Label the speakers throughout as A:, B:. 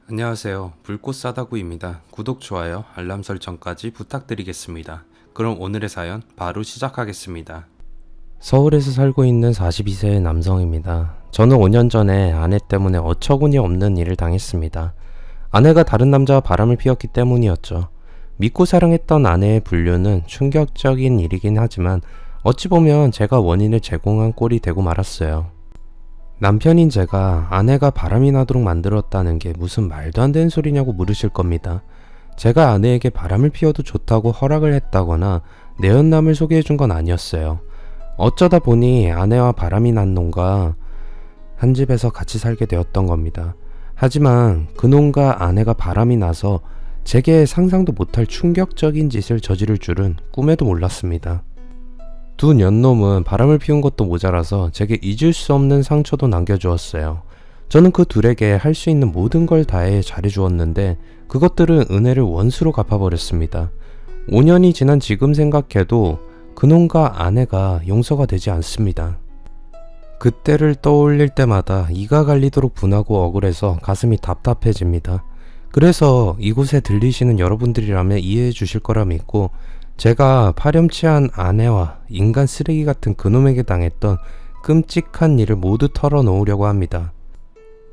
A: 안녕하세요. 불꽃 사다구입니다. 구독, 좋아요, 알람 설정까지 부탁드리겠습니다. 그럼 오늘의 사연 바로 시작하겠습니다. 서울에서 살고 있는 42세의 남성입니다. 저는 5년 전에 아내 때문에 어처구니 없는 일을 당했습니다. 아내가 다른 남자와 바람을 피웠기 때문이었죠. 믿고 사랑했던 아내의 불륜은 충격적인 일이긴 하지만 어찌 보면 제가 원인을 제공한 꼴이 되고 말았어요. 남편인 제가 아내가 바람이 나도록 만들었다는 게 무슨 말도 안 되는 소리냐고 물으실 겁니다. 제가 아내에게 바람을 피워도 좋다고 허락을 했다거나 내연남을 소개해준 건 아니었어요. 어쩌다 보니 아내와 바람이 난 놈과 한 집에서 같이 살게 되었던 겁니다. 하지만 그놈과 아내가 바람이 나서 제게 상상도 못할 충격적인 짓을 저지를 줄은 꿈에도 몰랐습니다. 두 년놈은 바람을 피운 것도 모자라서 제게 잊을 수 없는 상처도 남겨주었어요. 저는 그 둘에게 할 수 있는 모든 걸 다해 잘해주었는데 그것들은 은혜를 원수로 갚아버렸습니다. 5년이 지난 지금 생각해도 그놈과 아내가 용서가 되지 않습니다. 그때를 떠올릴 때마다 이가 갈리도록 분하고 억울해서 가슴이 답답해집니다. 그래서 이곳에 들리시는 여러분들이라면 이해해 주실 거라 믿고 제가 파렴치한 아내와 인간 쓰레기 같은 그놈에게 당했던 끔찍한 일을 모두 털어놓으려고 합니다.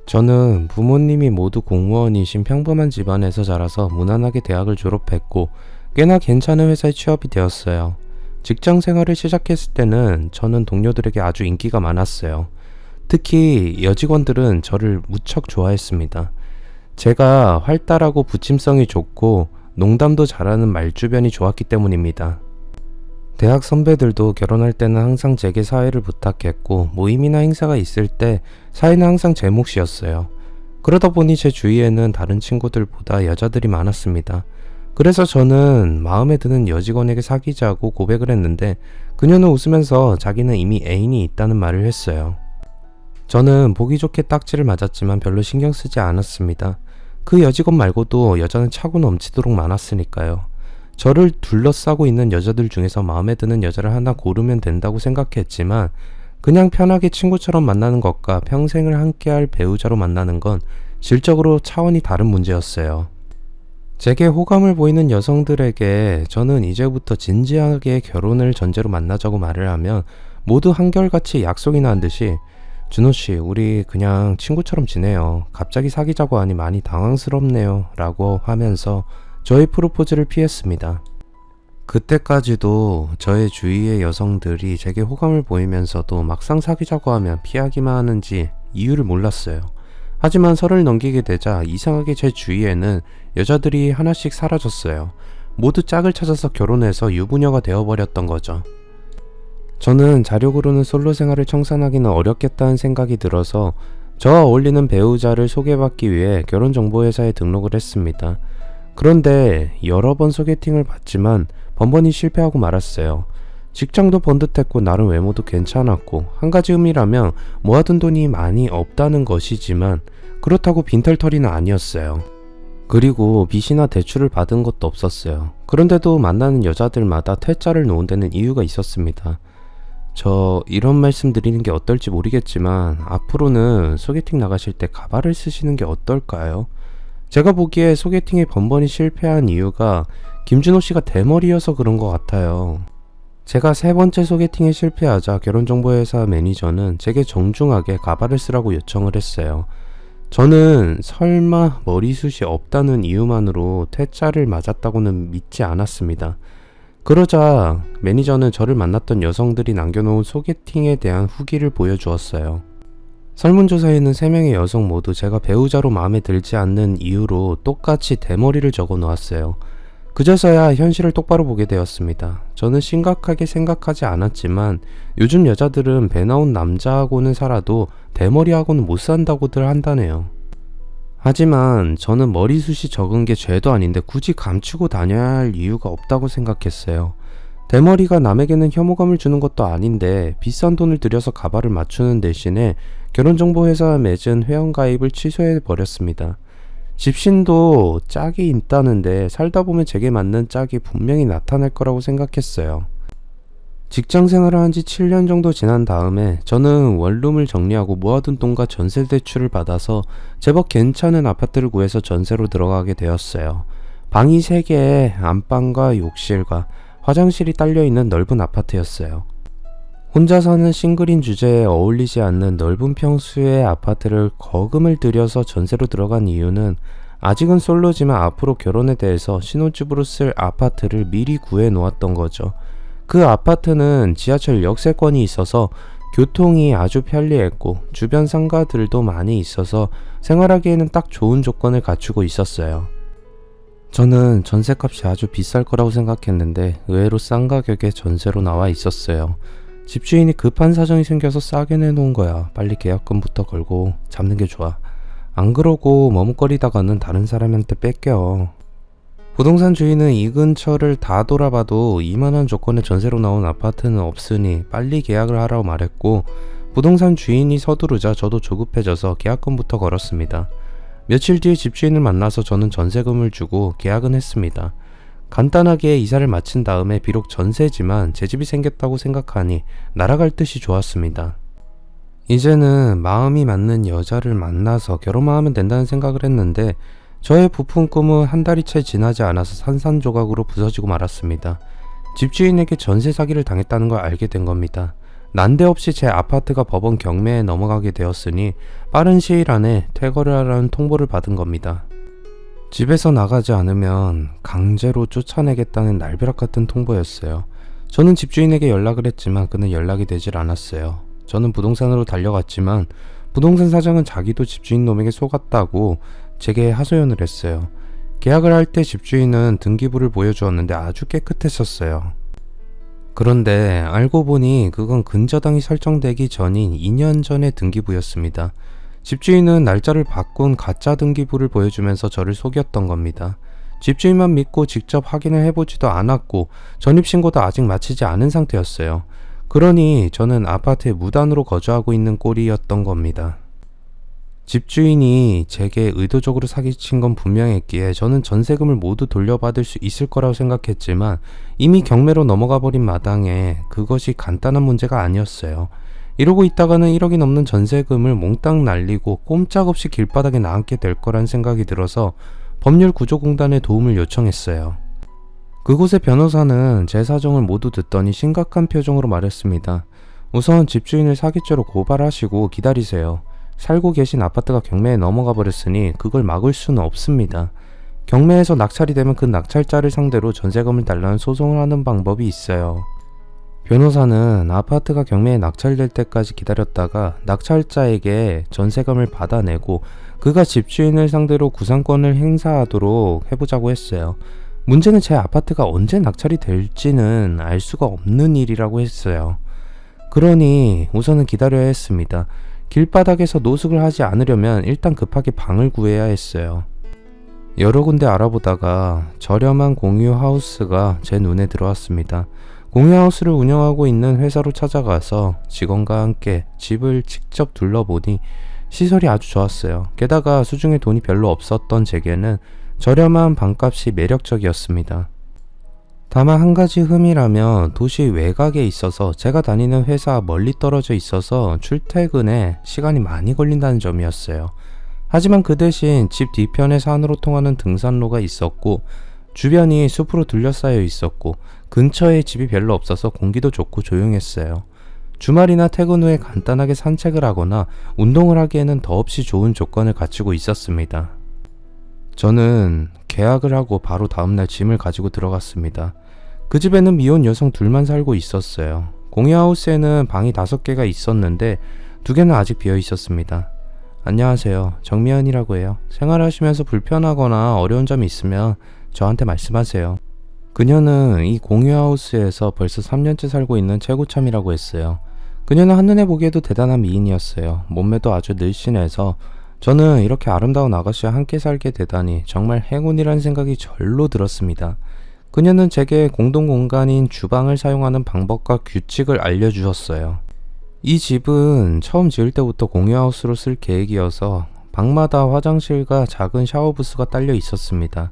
A: 저는 부모님이 모두 공무원이신 평범한 집안에서 자라서 무난하게 대학을 졸업했고 꽤나 괜찮은 회사에 취업이 되었어요. 직장 생활을 시작했을 때는 저는 동료들에게 아주 인기가 많았어요. 특히 여직원들은 저를 무척 좋아했습니다. 제가 활달하고 부침성이 좋고 농담도 잘하는 말주변이 좋았기 때문입니다. 대학 선배들도 결혼할 때는 항상 제게 사회를 부탁했고 모임이나 행사가 있을 때 사회는 항상 제 몫이었어요. 그러다 보니 제 주위에는 다른 친구들보다 여자들이 많았습니다. 그래서 저는 마음에 드는 여직원에게 사귀자고 고백을 했는데 그녀는 웃으면서 자기는 이미 애인이 있다는 말을 했어요. 저는 보기 좋게 딱지를 맞았지만 별로 신경 쓰지 않았습니다. 그 여직원 말고도 여자는 차고 넘치도록 많았으니까요. 저를 둘러싸고 있는 여자들 중에서 마음에 드는 여자를 하나 고르면 된다고 생각했지만 그냥 편하게 친구처럼 만나는 것과 평생을 함께할 배우자로 만나는 건 질적으로 차원이 다른 문제였어요. 제게 호감을 보이는 여성들에게 저는 이제부터 진지하게 결혼을 전제로 만나자고 말을 하면 모두 한결같이 약속이나 한 듯이 준호씨, 우리 그냥 친구처럼 지내요. 갑자기 사귀자고 하니 많이 당황스럽네요. 라고 하면서 저의 프로포즈를 피했습니다. 그때까지도 저의 주위의 여성들이 제게 호감을 보이면서도 막상 사귀자고 하면 피하기만 하는지 이유를 몰랐어요. 하지만 설을 넘기게 되자 이상하게 제 주위에는 여자들이 하나씩 사라졌어요. 모두 짝을 찾아서 결혼해서 유부녀가 되어버렸던 거죠. 저는 자력으로는 솔로 생활을 청산하기는 어렵겠다는 생각이 들어서 저와 어울리는 배우자를 소개받기 위해 결혼정보회사에 등록을 했습니다. 그런데 여러 번 소개팅을 받지만 번번이 실패하고 말았어요. 직장도 번듯했고 나름 외모도 괜찮았고 한 가지 흠이라면 모아둔 돈이 많이 없다는 것이지만 그렇다고 빈털터리는 아니었어요. 그리고 빚이나 대출을 받은 것도 없었어요. 그런데도 만나는 여자들마다 퇴짜를 놓은 데는 이유가 있었습니다. 저 이런 말씀 드리는 게 어떨지 모르겠지만 앞으로는 소개팅 나가실 때 가발을 쓰시는 게 어떨까요? 제가 보기에 소개팅에 번번이 실패한 이유가 김준호 씨가 대머리여서 그런 것 같아요. 제가 세 번째 소개팅에 실패하자 결혼정보회사 매니저는 제게 정중하게 가발을 쓰라고 요청을 했어요. 저는 설마 머리숱이 없다는 이유만으로 퇴짜를 맞았다고는 믿지 않았습니다. 그러자 매니저는 저를 만났던 여성들이 남겨놓은 소개팅에 대한 후기를 보여주었어요. 설문조사에는 3명의 여성 모두 제가 배우자로 마음에 들지 않는 이유로 똑같이 대머리를 적어 놓았어요. 그제서야 현실을 똑바로 보게 되었습니다. 저는 심각하게 생각하지 않았지만 요즘 여자들은 배 나온 남자하고는 살아도 대머리하고는 못 산다고들 한다네요. 하지만 저는 머리숱이 적은 게 죄도 아닌데 굳이 감추고 다녀야 할 이유가 없다고 생각했어요. 대머리가 남에게는 혐오감을 주는 것도 아닌데 비싼 돈을 들여서 가발을 맞추는 대신에 결혼정보회사와 맺은 회원가입을 취소해버렸습니다. 집신도 짝이 있다는데 살다 보면 제게 맞는 짝이 분명히 나타날 거라고 생각했어요. 직장 생활을 한 지 7년 정도 지난 다음에 저는 원룸을 정리하고 모아둔 돈과 전세 대출을 받아서 제법 괜찮은 아파트를 구해서 전세로 들어가게 되었어요. 방이 3개에 안방과 욕실과 화장실이 딸려있는 넓은 아파트였어요. 혼자 사는 싱글인 주제에 어울리지 않는 넓은 평수의 아파트를 거금을 들여서 전세로 들어간 이유는 아직은 솔로지만 앞으로 결혼에 대해서 신혼집으로 쓸 아파트를 미리 구해 놓았던 거죠. 그 아파트는 지하철 역세권이 있어서 교통이 아주 편리했고 주변 상가들도 많이 있어서 생활하기에는 딱 좋은 조건을 갖추고 있었어요. 저는 전세값이 아주 비쌀 거라고 생각했는데 의외로 싼 가격에 전세로 나와 있었어요. 집주인이 급한 사정이 생겨서 싸게 내놓은 거야. 빨리 계약금부터 걸고 잡는 게 좋아. 안 그러고 머뭇거리다가는 다른 사람한테 뺏겨. 부동산 주인은 이 근처를 다 돌아봐도 이만한 조건의 전세로 나온 아파트는 없으니 빨리 계약을 하라고 말했고, 부동산 주인이 서두르자 저도 조급해져서 계약금부터 걸었습니다. 며칠 뒤에 집주인을 만나서 저는 전세금을 주고 계약은 했습니다. 간단하게 이사를 마친 다음에 비록 전세지만 제 집이 생겼다고 생각하니 날아갈 듯이 좋았습니다. 이제는 마음이 맞는 여자를 만나서 결혼만 하면 된다는 생각을 했는데 저의 부푼 꿈은 한 달이 채 지나지 않아서 산산조각으로 부서지고 말았습니다. 집주인에게 전세 사기를 당했다는 걸 알게 된 겁니다. 난데없이 제 아파트가 법원 경매에 넘어가게 되었으니 빠른 시일 안에 퇴거를 하라는 통보를 받은 겁니다. 집에서 나가지 않으면 강제로 쫓아내겠다는 날벼락 같은 통보였어요. 저는 집주인에게 연락을 했지만 그는 연락이 되질 않았어요. 저는 부동산으로 달려갔지만 부동산 사장은 자기도 집주인 놈에게 속았다고 제게 하소연을 했어요. 계약을 할 때 집주인은 등기부를 보여주었는데 아주 깨끗했었어요. 그런데 알고 보니 그건 근저당이 설정되기 전인 2년 전의 등기부였습니다. 집주인은 날짜를 바꾼 가짜 등기부를 보여주면서 저를 속였던 겁니다. 집주인만 믿고 직접 확인을 해보지도 않았고 전입신고도 아직 마치지 않은 상태였어요. 그러니 저는 아파트에 무단으로 거주하고 있는 꼴이었던 겁니다. 집주인이 제게 의도적으로 사기친 건 분명했기에 저는 전세금을 모두 돌려받을 수 있을 거라고 생각했지만 이미 경매로 넘어가 버린 마당에 그것이 간단한 문제가 아니었어요. 이러고 있다가는 1억이 넘는 전세금을 몽땅 날리고 꼼짝없이 길바닥에 나앉게 될 거란 생각이 들어서 법률구조공단에 도움을 요청했어요. 그곳의 변호사는 제 사정을 모두 듣더니 심각한 표정으로 말했습니다. 우선 집주인을 사기죄로 고발하시고 기다리세요. 살고 계신 아파트가 경매에 넘어가 버렸으니 그걸 막을 수는 없습니다. 경매에서 낙찰이 되면 그 낙찰자를 상대로 전세금을 달라는 소송을 하는 방법이 있어요. 변호사는 아파트가 경매에 낙찰될 때까지 기다렸다가 낙찰자에게 전세금을 받아내고 그가 집주인을 상대로 구상권을 행사하도록 해보자고 했어요. 문제는 제 아파트가 언제 낙찰이 될지는 알 수가 없는 일이라고 했어요. 그러니 우선은 기다려야 했습니다. 길바닥에서 노숙을 하지 않으려면 일단 급하게 방을 구해야 했어요. 여러 군데 알아보다가 저렴한 공유하우스가 제 눈에 들어왔습니다. 공유하우스를 운영하고 있는 회사로 찾아가서 직원과 함께 집을 직접 둘러보니 시설이 아주 좋았어요. 게다가 수중에 돈이 별로 없었던 제게는 저렴한 방값이 매력적이었습니다. 다만 한 가지 흠이라면 도시 외곽에 있어서 제가 다니는 회사와 멀리 떨어져 있어서 출퇴근에 시간이 많이 걸린다는 점이었어요. 하지만 그 대신 집 뒤편에 산으로 통하는 등산로가 있었고 주변이 숲으로 둘러싸여 있었고 근처에 집이 별로 없어서 공기도 좋고 조용했어요. 주말이나 퇴근 후에 간단하게 산책을 하거나 운동을 하기에는 더없이 좋은 조건을 갖추고 있었습니다. 저는 계약을 하고 바로 다음날 짐을 가지고 들어갔습니다. 그 집에는 미혼 여성 둘만 살고 있었어요. 공유하우스에는 방이 5개가 있었는데 2개는 아직 비어 있었습니다. 안녕하세요. 정미연이라고 해요. 생활하시면서 불편하거나 어려운 점이 있으면 저한테 말씀하세요. 그녀는 이 공유하우스에서 벌써 3년째 살고 있는 최고참이라고 했어요. 그녀는 한눈에 보기에도 대단한 미인이었어요. 몸매도 아주 늘씬해서 저는 이렇게 아름다운 아가씨와 함께 살게 되다니 정말 행운이라는 생각이 절로 들었습니다. 그녀는 제게 공동공간인 주방을 사용하는 방법과 규칙을 알려주었어요. 이 집은 처음 지을 때부터 공유하우스로 쓸 계획이어서 방마다 화장실과 작은 샤워부스가 딸려 있었습니다.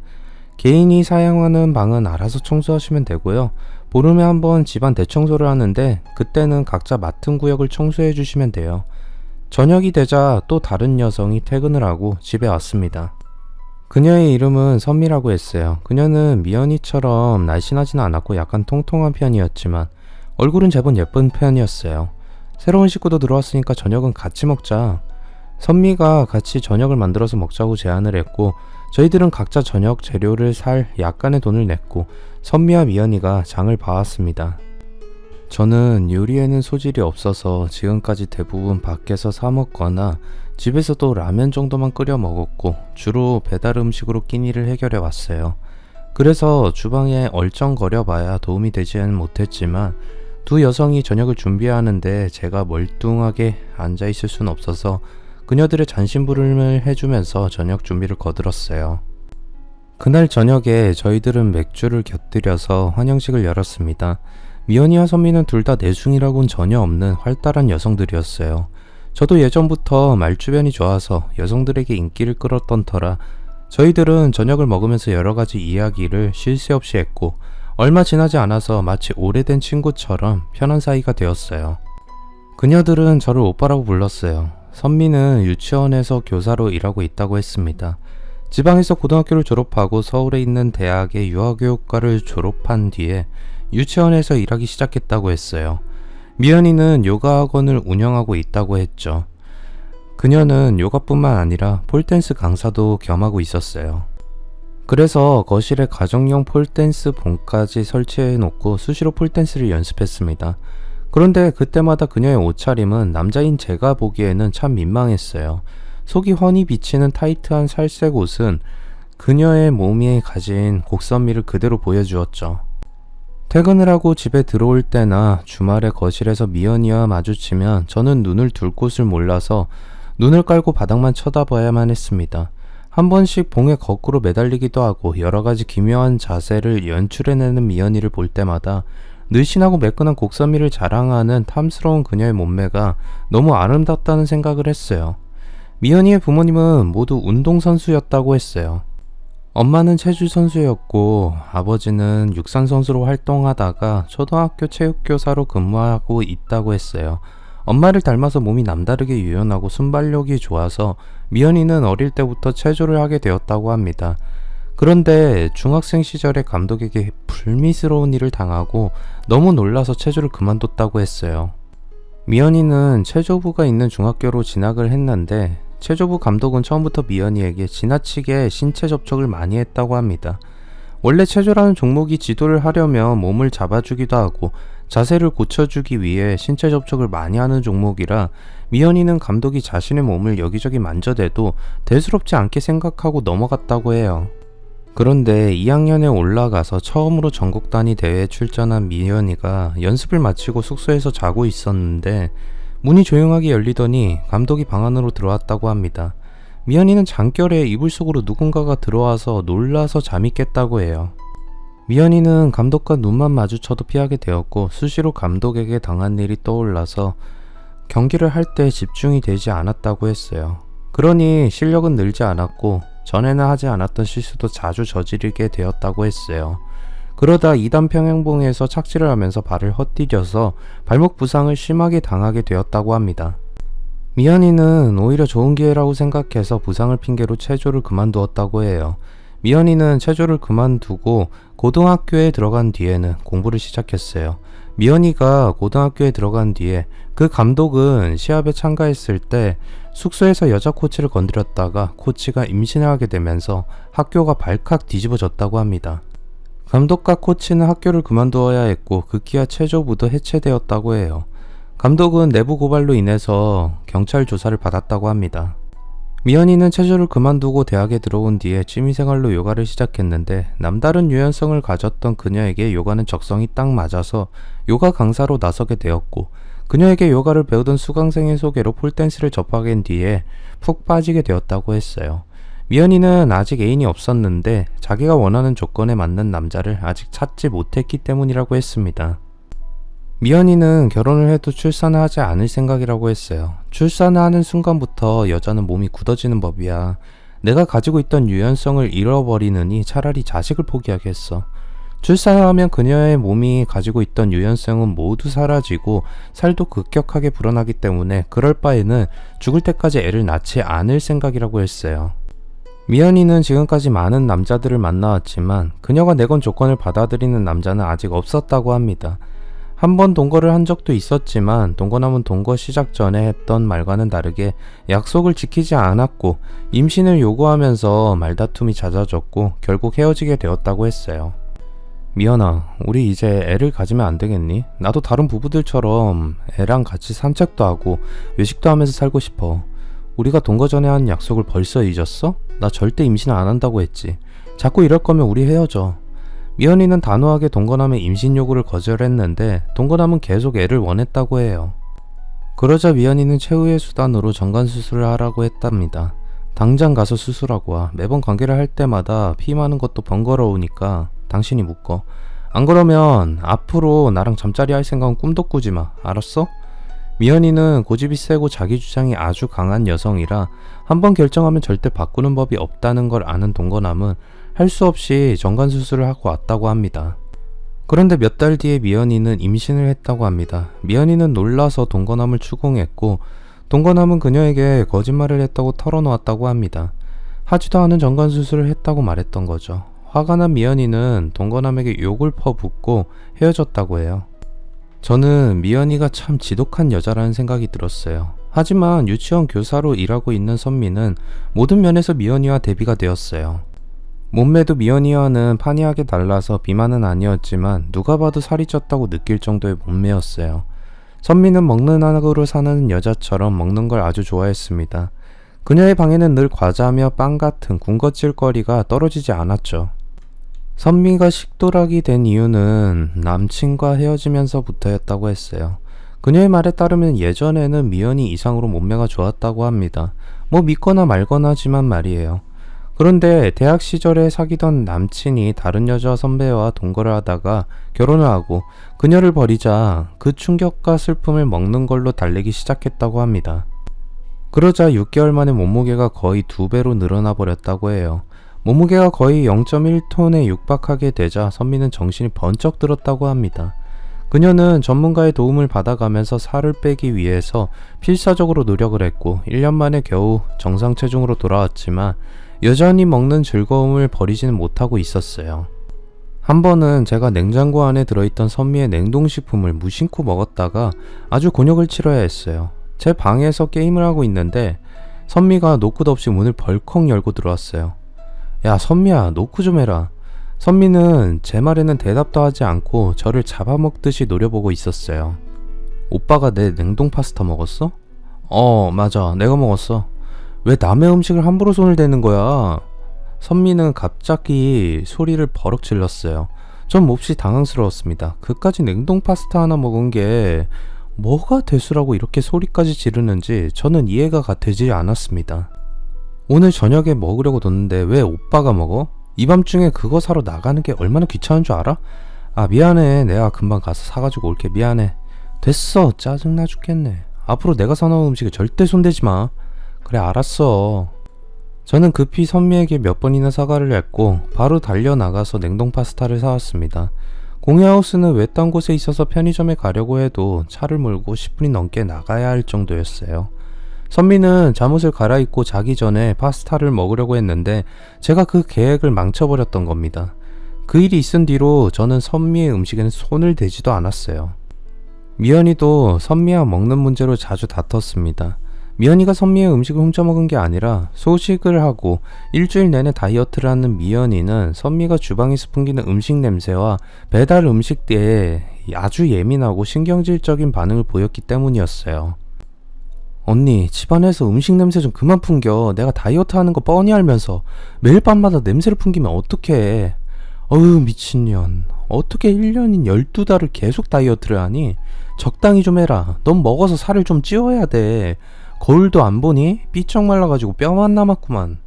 A: 개인이 사용하는 방은 알아서 청소하시면 되고요. 보름에 한번 집안 대청소를 하는데 그때는 각자 맡은 구역을 청소해 주시면 돼요. 저녁이 되자 또 다른 여성이 퇴근을 하고 집에 왔습니다. 그녀의 이름은 선미라고 했어요. 그녀는 미연이처럼 날씬하지는 않았고 약간 통통한 편이었지만 얼굴은 제법 예쁜 편이었어요. 새로운 식구도 들어왔으니까 저녁은 같이 먹자. 선미가 같이 저녁을 만들어서 먹자고 제안을 했고 저희들은 각자 저녁 재료를 살 약간의 돈을 냈고 선미와 미연이가 장을 봐왔습니다. 저는 요리에는 소질이 없어서 지금까지 대부분 밖에서 사 먹거나 집에서도 라면 정도만 끓여 먹었고 주로 배달 음식으로 끼니를 해결해 왔어요. 그래서 주방에 얼쩡거려 봐야 도움이 되지는 못했지만 두 여성이 저녁을 준비하는데 제가 멀뚱하게 앉아 있을 순 없어서 그녀들의 잔심부름을 해주면서 저녁 준비를 거들었어요. 그날 저녁에 저희들은 맥주를 곁들여서 환영식을 열었습니다. 미연이와 선미는 둘 다 내숭이라고는 전혀 없는 활달한 여성들이었어요. 저도 예전부터 말주변이 좋아서 여성들에게 인기를 끌었던 터라 저희들은 저녁을 먹으면서 여러가지 이야기를 쉴 새 없이 했고 얼마 지나지 않아서 마치 오래된 친구처럼 편한 사이가 되었어요. 그녀들은 저를 오빠라고 불렀어요. 선미는 유치원에서 교사로 일하고 있다고 했습니다. 지방에서 고등학교를 졸업하고 서울에 있는 대학의 유아교육과를 졸업한 뒤에 유치원에서 일하기 시작했다고 했어요. 미연이는 요가학원을 운영하고 있다고 했죠. 그녀는 요가뿐만 아니라 폴댄스 강사도 겸하고 있었어요. 그래서 거실에 가정용 폴댄스 봉까지 설치해 놓고 수시로 폴댄스를 연습했습니다. 그런데 그때마다 그녀의 옷차림은 남자인 제가 보기에는 참 민망했어요. 속이 훤히 비치는 타이트한 살색 옷은 그녀의 몸이 가진 곡선미를 그대로 보여주었죠. 퇴근을 하고 집에 들어올 때나 주말에 거실에서 미연이와 마주치면 저는 눈을 둘 곳을 몰라서 눈을 깔고 바닥만 쳐다봐야만 했습니다. 한 번씩 봉에 거꾸로 매달리기도 하고 여러가지 기묘한 자세를 연출해내는 미연이를 볼 때마다 늘씬하고 매끈한 곡선미를 자랑하는 탐스러운 그녀의 몸매가 너무 아름답다는 생각을 했어요. 미연이의 부모님은 모두 운동선수였다고 했어요. 엄마는 체주선수였고 아버지는 육상선수로 활동하다가 초등학교 체육교사로 근무하고 있다고 했어요. 엄마를 닮아서 몸이 남다르게 유연하고 순발력이 좋아서 미연이는 어릴 때부터 체조를 하게 되었다고 합니다. 그런데 중학생 시절에 감독에게 불미스러운 일을 당하고 너무 놀라서 체조를 그만뒀다고 했어요. 미연이는 체조부가 있는 중학교로 진학을 했는데 체조부 감독은 처음부터 미연이에게 지나치게 신체 접촉을 많이 했다고 합니다. 원래 체조라는 종목이 지도를 하려면 몸을 잡아주기도 하고 자세를 고쳐주기 위해 신체 접촉을 많이 하는 종목이라 미연이는 감독이 자신의 몸을 여기저기 만져대도 대수롭지 않게 생각하고 넘어갔다고 해요. 그런데 2학년에 올라가서 처음으로 전국 단위 대회에 출전한 미연이가 연습을 마치고 숙소에서 자고 있었는데 문이 조용하게 열리더니 감독이 방 안으로 들어왔다고 합니다. 미연이는 잠결에 이불 속으로 누군가가 들어와서 놀라서 잠이 깼다고 해요. 미연이는 감독과 눈만 마주쳐도 피하게 되었고 수시로 감독에게 당한 일이 떠올라서 경기를 할 때 집중이 되지 않았다고 했어요. 그러니 실력은 늘지 않았고 전에는 하지 않았던 실수도 자주 저지르게 되었다고 했어요. 그러다 2단 평행봉에서 착지를 하면서 발을 헛디뎌서 발목 부상을 심하게 당하게 되었다고 합니다. 미연이는 오히려 좋은 기회라고 생각해서 부상을 핑계로 체조를 그만두었다고 해요. 미연이는 체조를 그만두고 고등학교에 들어간 뒤에는 공부를 시작했어요. 미연이가 고등학교에 들어간 뒤에 그 감독은 시합에 참가했을 때 숙소에서 여자 코치를 건드렸다가 코치가 임신을 하게 되면서 학교가 발칵 뒤집어졌다고 합니다. 감독과 코치는 학교를 그만두어야 했고 급기야 체조부도 해체되었다고 해요. 감독은 내부 고발로 인해서 경찰 조사를 받았다고 합니다. 미연이는 체조를 그만두고 대학에 들어온 뒤에 취미생활로 요가를 시작했는데 남다른 유연성을 가졌던 그녀에게 요가는 적성이 딱 맞아서 요가 강사로 나서게 되었고 그녀에게 요가를 배우던 수강생의 소개로 폴댄스를 접하게 된 뒤에 푹 빠지게 되었다고 했어요. 미연이는 아직 애인이 없었는데 자기가 원하는 조건에 맞는 남자를 아직 찾지 못했기 때문이라고 했습니다. 미연이는 결혼을 해도 출산을 하지 않을 생각이라고 했어요. 출산을 하는 순간부터 여자는 몸이 굳어지는 법이야. 내가 가지고 있던 유연성을 잃어버리느니 차라리 자식을 포기하겠어. 출산하면 그녀의 몸이 가지고 있던 유연성은 모두 사라지고 살도 급격하게 불어나기 때문에 그럴 바에는 죽을 때까지 애를 낳지 않을 생각이라고 했어요. 미연이는 지금까지 많은 남자들을 만나왔지만 그녀가 내건 조건을 받아들이는 남자는 아직 없었다고 합니다. 한 번 동거를 한 적도 있었지만 동거남은 동거 시작 전에 했던 말과는 다르게 약속을 지키지 않았고 임신을 요구하면서 말다툼이 잦아졌고 결국 헤어지게 되었다고 했어요. 미연아, 우리 이제 애를 가지면 안 되겠니? 나도 다른 부부들처럼 애랑 같이 산책도 하고 외식도 하면서 살고 싶어. 우리가 동거 전에 한 약속을 벌써 잊었어? 나 절대 임신 안 한다고 했지. 자꾸 이럴 거면 우리 헤어져. 미연이는 단호하게 동거남의 임신 요구를 거절했는데 동거남은 계속 애를 원했다고 해요. 그러자 미연이는 최후의 수단으로 정관수술을 하라고 했답니다. 당장 가서 수술하고 와. 매번 관계를 할 때마다 피임하는 것도 번거로우니까 당신이 묶어. 안 그러면 앞으로 나랑 잠자리 할 생각은 꿈도 꾸지 마. 알았어? 미연이는 고집이 세고 자기 주장이 아주 강한 여성이라 한번 결정하면 절대 바꾸는 법이 없다는 걸 아는 동거남은 할 수 없이 정관수술을 하고 왔다고 합니다. 그런데 몇 달 뒤에 미연이는 임신을 했다고 합니다. 미연이는 놀라서 동거남을 추궁했고 동거남은 그녀에게 거짓말을 했다고 털어놓았다고 합니다. 하지도 않은 정관수술을 했다고 말했던 거죠. 화가 난 미연이는 동거남에게 욕을 퍼붓고 헤어졌다고 해요. 저는 미연이가 참 지독한 여자라는 생각이 들었어요. 하지만 유치원 교사로 일하고 있는 선미는 모든 면에서 미연이와 대비가 되었어요. 몸매도 미연이와는 판이하게 달라서 비만은 아니었지만 누가 봐도 살이 쪘다고 느낄 정도의 몸매였어요. 선미는 먹는 악으로 사는 여자처럼 먹는 걸 아주 좋아했습니다. 그녀의 방에는 늘 과자며 빵 같은 군것질거리가 떨어지지 않았죠. 선미가 식도락이 된 이유는 남친과 헤어지면서부터였다고 했어요. 그녀의 말에 따르면 예전에는 미연이 이상으로 몸매가 좋았다고 합니다. 뭐 믿거나 말거나지만 말이에요. 그런데 대학 시절에 사귀던 남친이 다른 여자 선배와 동거를 하다가 결혼을 하고 그녀를 버리자 그 충격과 슬픔을 먹는 걸로 달래기 시작했다고 합니다. 그러자 6개월 만에 몸무게가 거의 2배로 늘어나 버렸다고 해요. 몸무게가 거의 0.1톤에 육박하게 되자 선미는 정신이 번쩍 들었다고 합니다. 그녀는 전문가의 도움을 받아가면서 살을 빼기 위해서 필사적으로 노력을 했고 1년 만에 겨우 정상 체중으로 돌아왔지만 여전히 먹는 즐거움을 버리지는 못하고 있었어요. 한 번은 제가 냉장고 안에 들어있던 선미의 냉동식품을 무심코 먹었다가 아주 곤욕을 치러야 했어요. 제 방에서 게임을 하고 있는데 선미가 노크도 없이 문을 벌컥 열고 들어왔어요. 야, 선미야, 노크 좀 해라. 선미는 제 말에는 대답도 하지 않고 저를 잡아먹듯이 노려보고 있었어요. 오빠가 내 냉동 파스타 먹었어? 맞아, 내가 먹었어. 왜 남의 음식을 함부로 손을 대는 거야? 선미는 갑자기 소리를 버럭 질렀어요. 전 몹시 당황스러웠습니다. 그까지 냉동 파스타 하나 먹은 게 뭐가 대수라고 이렇게 소리까지 지르는지 저는 이해가 되지 않았습니다. 오늘 저녁에 먹으려고 뒀는데 왜 오빠가 먹어? 이 밤중에 그거 사러 나가는 게 얼마나 귀찮은 줄 알아? 아, 미안해. 내가 금방 가서 사가지고 올게. 미안해. 됐어. 짜증나 죽겠네. 앞으로 내가 사놓은 음식에 절대 손대지 마. 그래, 알았어. 저는 급히 선미에게 몇 번이나 사과를 했고 바로 달려나가서 냉동 파스타를 사왔습니다. 공예하우스는 외딴 곳에 있어서 편의점에 가려고 해도 차를 몰고 10분이 넘게 나가야 할 정도였어요. 선미는 잠옷을 갈아입고 자기 전에 파스타를 먹으려고 했는데 제가 그 계획을 망쳐버렸던 겁니다. 그 일이 있은 뒤로 저는 선미의 음식에는 손을 대지도 않았어요. 미연이도 선미와 먹는 문제로 자주 다퉜습니다. 미연이가 선미의 음식을 훔쳐먹은 게 아니라 소식을 하고 일주일 내내 다이어트를 하는 미연이는 선미가 주방에서 풍기는 음식 냄새와 배달 음식대에 아주 예민하고 신경질적인 반응을 보였기 때문이었어요. 언니, 집안에서 음식 냄새 좀 그만 풍겨. 내가 다이어트 하는 거 뻔히 알면서 매일 밤마다 냄새를 풍기면 어떡해. 어휴, 미친년. 어떻게 1년인 12달을 계속 다이어트를 하니? 적당히 좀 해라. 넌 먹어서 살을 좀 찌워야 돼. 거울도 안 보니? 삐쩍 말라가지고 뼈만 남았구만.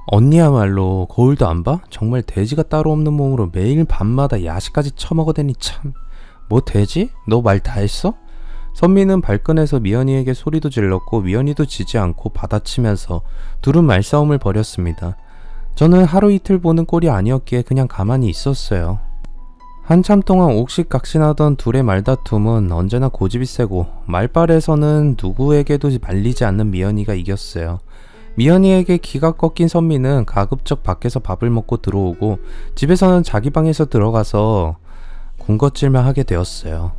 A: 언니야말로 거울도 안 봐? 정말 돼지가 따로 없는 몸으로 매일 밤마다 야식까지 처먹어대니 참. 뭐 돼지? 너 말 다 했어? 선미는 발끈해서 미연이에게 소리도 질렀고 미연이도 지지 않고 받아치면서 둘은 말싸움을 벌였습니다. 저는 하루 이틀 보는 꼴이 아니었기에 그냥 가만히 있었어요. 한참 동안 옥신각신하던 둘의 말다툼은 언제나 고집이 세고 말빨에서는 누구에게도 말리지 않는 미연이가 이겼어요. 미연이에게 기가 꺾인 선미는 가급적 밖에서 밥을 먹고 들어오고 집에서는 자기 방에서 들어가서 군것질만 하게 되었어요.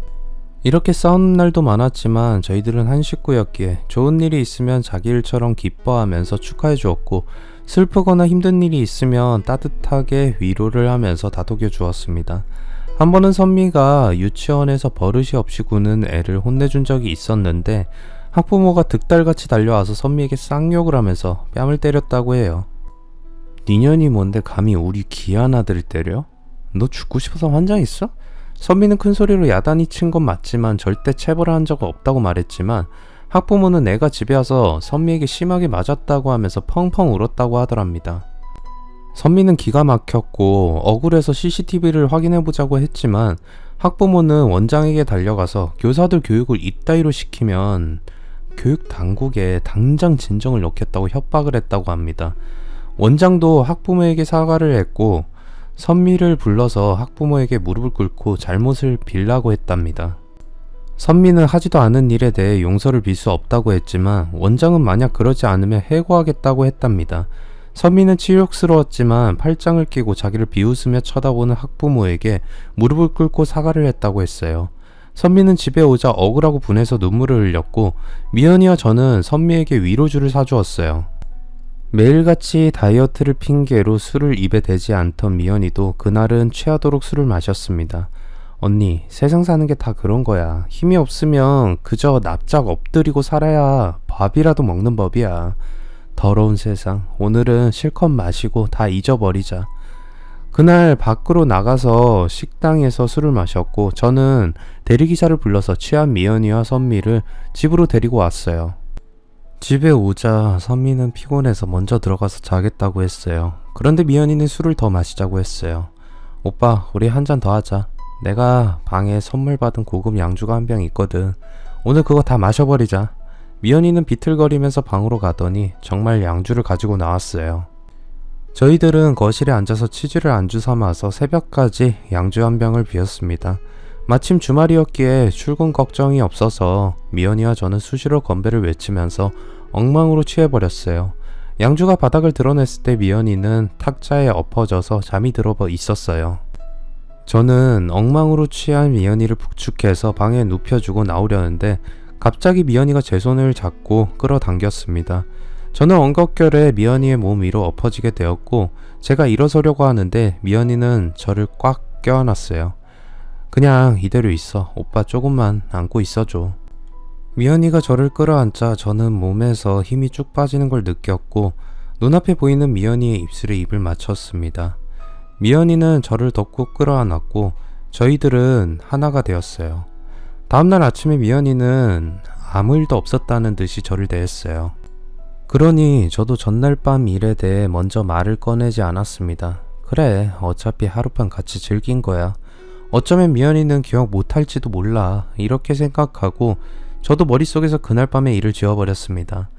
A: 이렇게 싸우는 날도 많았지만 저희들은 한 식구였기에 좋은 일이 있으면 자기 일처럼 기뻐하면서 축하해 주었고 슬프거나 힘든 일이 있으면 따뜻하게 위로를 하면서 다독여 주었습니다. 한 번은 선미가 유치원에서 버릇이 없이 구는 애를 혼내준 적이 있었는데 학부모가 득달같이 달려와서 선미에게 쌍욕을 하면서 뺨을 때렸다고 해요. 니년이 뭔데 감히 우리 귀한 아들을 때려? 너 죽고 싶어서 환장했어? 선미는 큰 소리로 야단이 친 건 맞지만 절대 체벌을 한 적은 없다고 말했지만 학부모는 애가 집에 와서 선미에게 심하게 맞았다고 하면서 펑펑 울었다고 하더랍니다. 선미는 기가 막혔고 억울해서 CCTV를 확인해보자고 했지만 학부모는 원장에게 달려가서 교사들 교육을 이따위로 시키면 교육 당국에 당장 진정을 넣겠다고 협박을 했다고 합니다. 원장도 학부모에게 사과를 했고 선미를 불러서 학부모에게 무릎을 꿇고 잘못을 빌라고 했답니다. 선미는 하지도 않은 일에 대해 용서를 빌 수 없다고 했지만 원장은 만약 그러지 않으면 해고하겠다고 했답니다. 선미는 치욕스러웠지만 팔짱을 끼고 자기를 비웃으며 쳐다보는 학부모에게 무릎을 꿇고 사과를 했다고 했어요. 선미는 집에 오자 억울하고 분해서 눈물을 흘렸고 미연이와 저는 선미에게 위로주를 사주었어요. 매일같이 다이어트를 핑계로 술을 입에 대지 않던 미연이도 그날은 취하도록 술을 마셨습니다. 언니, 세상 사는 게 다 그런 거야. 힘이 없으면 그저 납작 엎드리고 살아야 밥이라도 먹는 법이야. 더러운 세상, 오늘은 실컷 마시고 다 잊어버리자. 그날 밖으로 나가서 식당에서 술을 마셨고 저는 대리기사를 불러서 취한 미연이와 선미를 집으로 데리고 왔어요. 집에 오자 선미는 피곤해서 먼저 들어가서 자겠다고 했어요. 그런데 미연이는 술을 더 마시자고 했어요. 오빠, 우리 한 잔 더 하자. 내가 방에 선물 받은 고급 양주가 한 병 있거든. 오늘 그거 다 마셔버리자. 미연이는 비틀거리면서 방으로 가더니 정말 양주를 가지고 나왔어요. 저희들은 거실에 앉아서 치즈를 안주 삼아서 새벽까지 양주 한 병을 비웠습니다. 마침 주말이었기에 출근 걱정이 없어서 미연이와 저는 수시로 건배를 외치면서 엉망으로 취해버렸어요. 양주가 바닥을 드러냈을 때 미연이는 탁자에 엎어져서 잠이 들어 있었어요. 저는 엉망으로 취한 미연이를 북축해서 방에 눕혀주고 나오려는데 갑자기 미연이가 제 손을 잡고 끌어당겼습니다. 저는 엉겁결에 미연이의 몸 위로 엎어지게 되었고 제가 일어서려고 하는데 미연이는 저를 꽉 껴안았어요. 그냥 이대로 있어. 오빠 조금만 안고 있어줘. 미연이가 저를 끌어안자 저는 몸에서 힘이 쭉 빠지는 걸 느꼈고 눈앞에 보이는 미연이의 입술에 입을 맞췄습니다. 미연이는 저를 덮고 끌어안았고 저희들은 하나가 되었어요. 다음날 아침에 미연이는 아무 일도 없었다는 듯이 저를 대했어요. 그러니 저도 전날 밤 일에 대해 먼저 말을 꺼내지 않았습니다. 그래, 어차피 하룻밤 같이 즐긴 거야. 어쩌면 미연이는 기억 못할지도 몰라. 이렇게 생각하고 저도 머릿속에서 그날 밤의 일을 지워버렸습니다.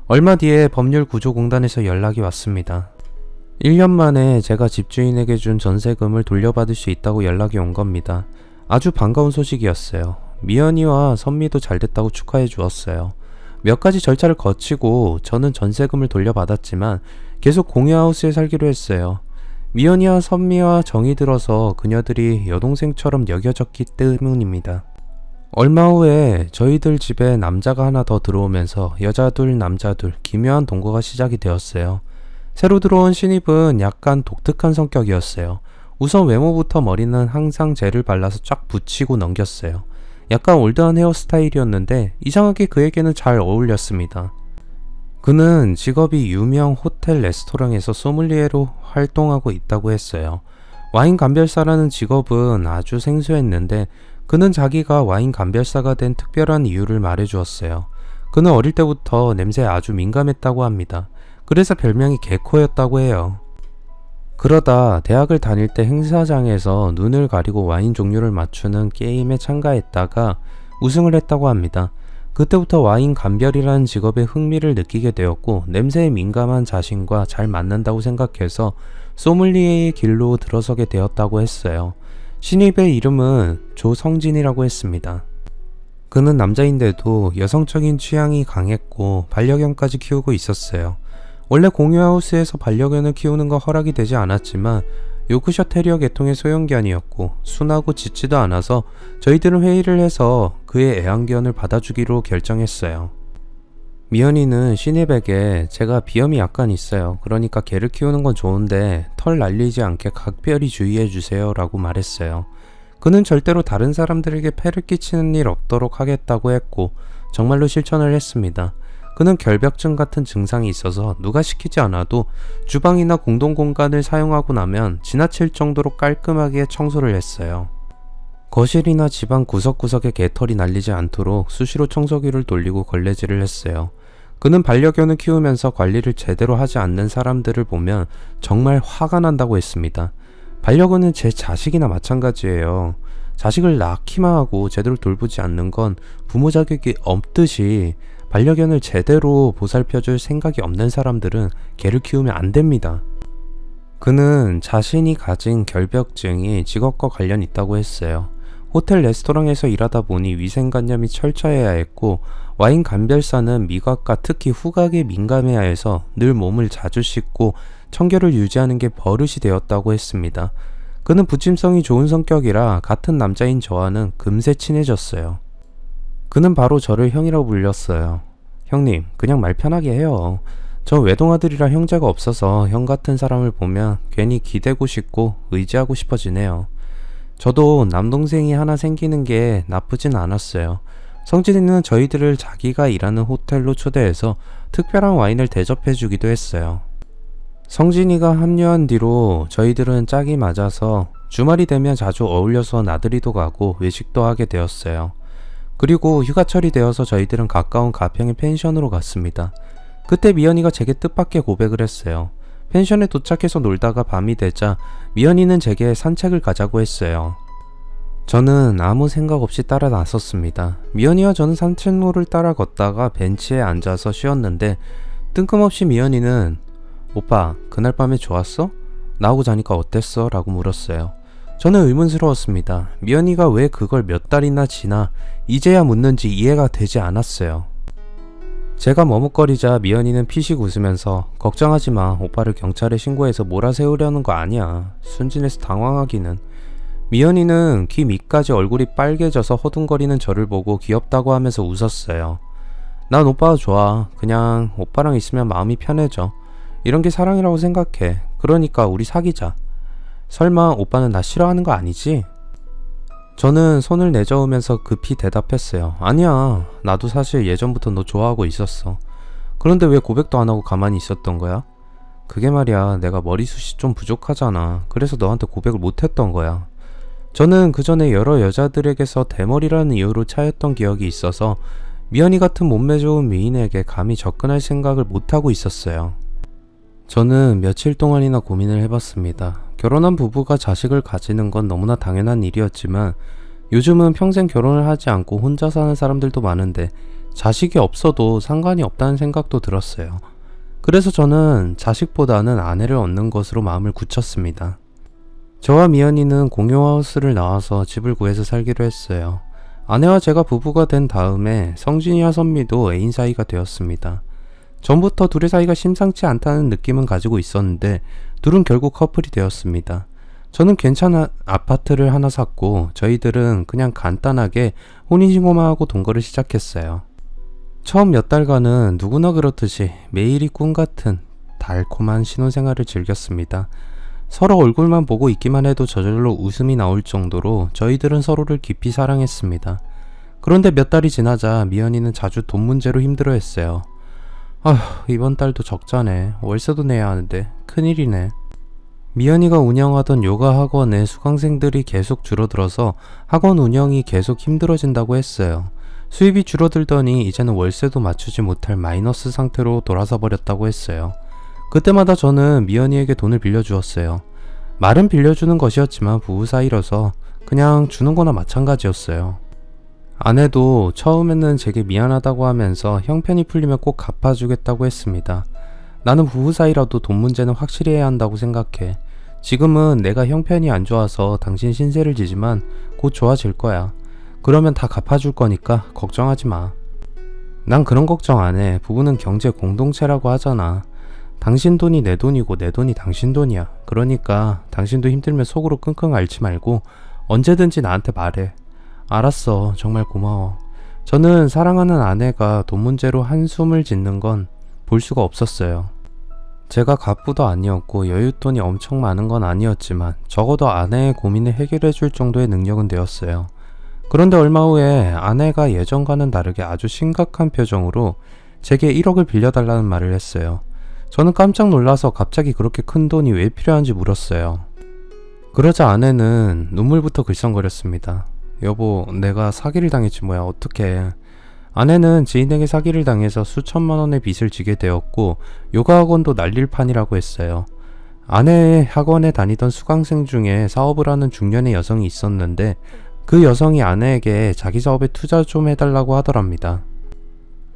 A: 얼마 뒤에 법률구조공단에서 연락이 왔습니다. 1년 만에 제가 집주인에게 준 전세금을 돌려받을 수 있다고 연락이 온 겁니다. 아주 반가운 소식이었어요. 미연이와 선미도 잘 됐다고 축하해 주었어요. 몇 가지 절차를 거치고 저는 전세금을 돌려받았지만 계속 공유하우스에 살기로 했어요. 미연이와 선미와 정이 들어서 그녀들이 여동생처럼 여겨졌기 때문입니다. 얼마 후에 저희들 집에 남자가 하나 더 들어오면서 여자 둘 남자 둘 기묘한 동거가 시작이 되었어요. 새로 들어온 신입은 약간 독특한 성격이었어요. 우선 외모부터 머리는 항상 젤을 발라서 쫙 붙이고 넘겼어요. 약간 올드한 헤어스타일이었는데 이상하게 그에게는 잘 어울렸습니다. 그는 직업이 유명 호텔 레스토랑에서 소믈리에로 활동하고 있다고 했어요. 와인 감별사라는 직업은 아주 생소했는데 그는 자기가 와인 감별사가 된 특별한 이유를 말해주었어요. 그는 어릴 때부터 냄새에 아주 민감했다고 합니다. 그래서 별명이 개코였다고 해요. 그러다 대학을 다닐 때 행사장에서 눈을 가리고 와인 종류를 맞추는 게임에 참가했다가 우승을 했다고 합니다. 그때부터 와인 감별이라는 직업에 흥미를 느끼게 되었고 냄새에 민감한 자신과 잘 맞는다고 생각해서 소믈리에의 길로 들어서게 되었다고 했어요. 신입의 이름은 조성진이라고 했습니다. 그는 남자인데도 여성적인 취향이 강했고 반려견까지 키우고 있었어요. 원래 공유하우스에서 반려견을 키우는 건 허락이 되지 않았지만 요크셔 테리어 계통의 소형견이었고 순하고 짖지도 않아서 저희들은 회의를 해서 그의 애완견을 받아주기로 결정했어요. 미연이는 신입에게 제가 비염이 약간 있어요. 그러니까 개를 키우는 건 좋은데 털 날리지 않게 각별히 주의해주세요 라고 말했어요. 그는 절대로 다른 사람들에게 폐를 끼치는 일 없도록 하겠다고 했고 정말로 실천을 했습니다. 그는 결벽증 같은 증상이 있어서 누가 시키지 않아도 주방이나 공동공간을 사용하고 나면 지나칠 정도로 깔끔하게 청소를 했어요. 거실이나 집안 구석구석에 개털이 날리지 않도록 수시로 청소기를 돌리고 걸레질을 했어요. 그는 반려견을 키우면서 관리를 제대로 하지 않는 사람들을 보면 정말 화가 난다고 했습니다. 반려견은 제 자식이나 마찬가지예요. 자식을 낳기만 하고 제대로 돌보지 않는 건 부모 자격이 없듯이 반려견을 제대로 보살펴줄 생각이 없는 사람들은 개를 키우면 안 됩니다. 그는 자신이 가진 결벽증이 직업과 관련 있다고 했어요. 호텔 레스토랑에서 일하다 보니 위생관념이 철저해야 했고 와인 감별사는 미각과 특히 후각에 민감해야 해서 늘 몸을 자주 씻고 청결을 유지하는 게 버릇이 되었다고 했습니다. 그는 부침성이 좋은 성격이라 같은 남자인 저와는 금세 친해졌어요. 그는 바로 저를 형이라고 불렸어요. 형님, 그냥 말 편하게 해요. 저 외동아들이라 형제가 없어서 형 같은 사람을 보면 괜히 기대고 싶고 의지하고 싶어지네요. 저도 남동생이 하나 생기는 게 나쁘진 않았어요. 성진이는 저희들을 자기가 일하는 호텔로 초대해서 특별한 와인을 대접해 주기도 했어요. 성진이가 합류한 뒤로 저희들은 짝이 맞아서 주말이 되면 자주 어울려서 나들이도 가고 외식도 하게 되었어요. 그리고 휴가철이 되어서 저희들은 가까운 가평의 펜션으로 갔습니다. 그때 미연이가 제게 뜻밖의 고백을 했어요. 펜션에 도착해서 놀다가 밤이 되자 미연이는 제게 산책을 가자고 했어요. 저는 아무 생각 없이 따라 나섰습니다. 미연이와 저는 산책로를 따라 걷다가 벤치에 앉아서 쉬었는데 뜬금없이 미연이는 오빠, 그날 밤에 좋았어? 나하고 자니까 어땠어? 라고 물었어요. 저는 의문스러웠습니다. 미연이가 왜 그걸 몇 달이나 지나 이제야 묻는지 이해가 되지 않았어요. 제가 머뭇거리자 미연이는 피식 웃으면서 걱정하지 마, 오빠를 경찰에 신고해서 몰아세우려는 거 아니야. 순진해서 당황하기는. 미연이는 귀 밑까지 얼굴이 빨개져서 허둥거리는 저를 보고 귀엽다고 하면서 웃었어요. 난 오빠가 좋아. 그냥 오빠랑 있으면 마음이 편해져. 이런 게 사랑이라고 생각해. 그러니까 우리 사귀자. 설마 오빠는 나 싫어하는 거 아니지? 저는 손을 내저으면서 급히 대답했어요. 아니야. 나도 사실 예전부터 너 좋아하고 있었어. 그런데 왜 고백도 안 하고 가만히 있었던 거야? 그게 말이야. 내가 머리숱이 좀 부족하잖아. 그래서 너한테 고백을 못 했던 거야. 저는 그 전에 여러 여자들에게서 대머리라는 이유로 차였던 기억이 있어서 미연이 같은 몸매 좋은 미인에게 감히 접근할 생각을 못하고 있었어요. 저는 며칠 동안이나 고민을 해봤습니다. 결혼한 부부가 자식을 가지는 건 너무나 당연한 일이었지만 요즘은 평생 결혼을 하지 않고 혼자 사는 사람들도 많은데 자식이 없어도 상관이 없다는 생각도 들었어요. 그래서 저는 자식보다는 아내를 얻는 것으로 마음을 굳혔습니다. 저와 미연이는 공유하우스를 나와서 집을 구해서 살기로 했어요. 아내와 제가 부부가 된 다음에 성진이와 선미도 애인 사이가 되었습니다. 전부터 둘의 사이가 심상치 않다는 느낌은 가지고 있었는데 둘은 결국 커플이 되었습니다. 저는 괜찮은 아파트를 하나 샀고 저희들은 그냥 간단하게 혼인신고만 하고 동거를 시작했어요. 처음 몇 달간은 누구나 그렇듯이 매일이 꿈같은 달콤한 신혼생활을 즐겼습니다. 서로 얼굴만 보고 있기만 해도 저절로 웃음이 나올 정도로 저희들은 서로를 깊이 사랑했습니다. 그런데 몇 달이 지나자 미연이는 자주 돈 문제로 힘들어했어요. 아휴, 이번 달도 적자네. 월세도 내야 하는데 큰일이네. 미연이가 운영하던 요가 학원에 수강생들이 계속 줄어들어서 학원 운영이 계속 힘들어진다고 했어요. 수입이 줄어들더니 이제는 월세도 맞추지 못할 마이너스 상태로 돌아서 버렸다고 했어요. 그때마다 저는 미연이에게 돈을 빌려주었어요. 말은 빌려주는 것이었지만 부부 사이라서 그냥 주는 거나 마찬가지였어요. 아내도 처음에는 제게 미안하다고 하면서 형편이 풀리면 꼭 갚아주겠다고 했습니다. 나는 부부 사이라도 돈 문제는 확실히 해야 한다고 생각해. 지금은 내가 형편이 안 좋아서 당신 신세를 지지만 곧 좋아질 거야. 그러면 다 갚아줄 거니까 걱정하지 마. 난 그런 걱정 안 해. 부부는 경제 공동체라고 하잖아. 당신 돈이 내 돈이고 내 돈이 당신 돈이야. 그러니까 당신도 힘들면 속으로 끙끙 앓지 말고 언제든지 나한테 말해. 알았어. 정말 고마워. 저는 사랑하는 아내가 돈 문제로 한숨을 짓는 건 볼 수가 없었어요. 제가 갑부도 아니었고 여윳돈이 엄청 많은 건 아니었지만 적어도 아내의 고민을 해결해 줄 정도의 능력은 되었어요. 그런데 얼마 후에 아내가 예전과는 다르게 아주 심각한 표정으로 제게 1억을 빌려달라는 말을 했어요. 저는 깜짝 놀라서 갑자기 그렇게 큰 돈이 왜 필요한지 물었어요. 그러자 아내는 눈물부터 글썽거렸습니다. 여보, 내가 사기를 당했지 뭐야. 어떡해. 아내는 지인에게 사기를 당해서 수천만 원의 빚을 지게 되었고 요가 학원도 날릴 판이라고 했어요. 아내의 학원에 다니던 수강생 중에 사업을 하는 중년의 여성이 있었는데 그 여성이 아내에게 자기 사업에 투자 좀 해달라고 하더랍니다.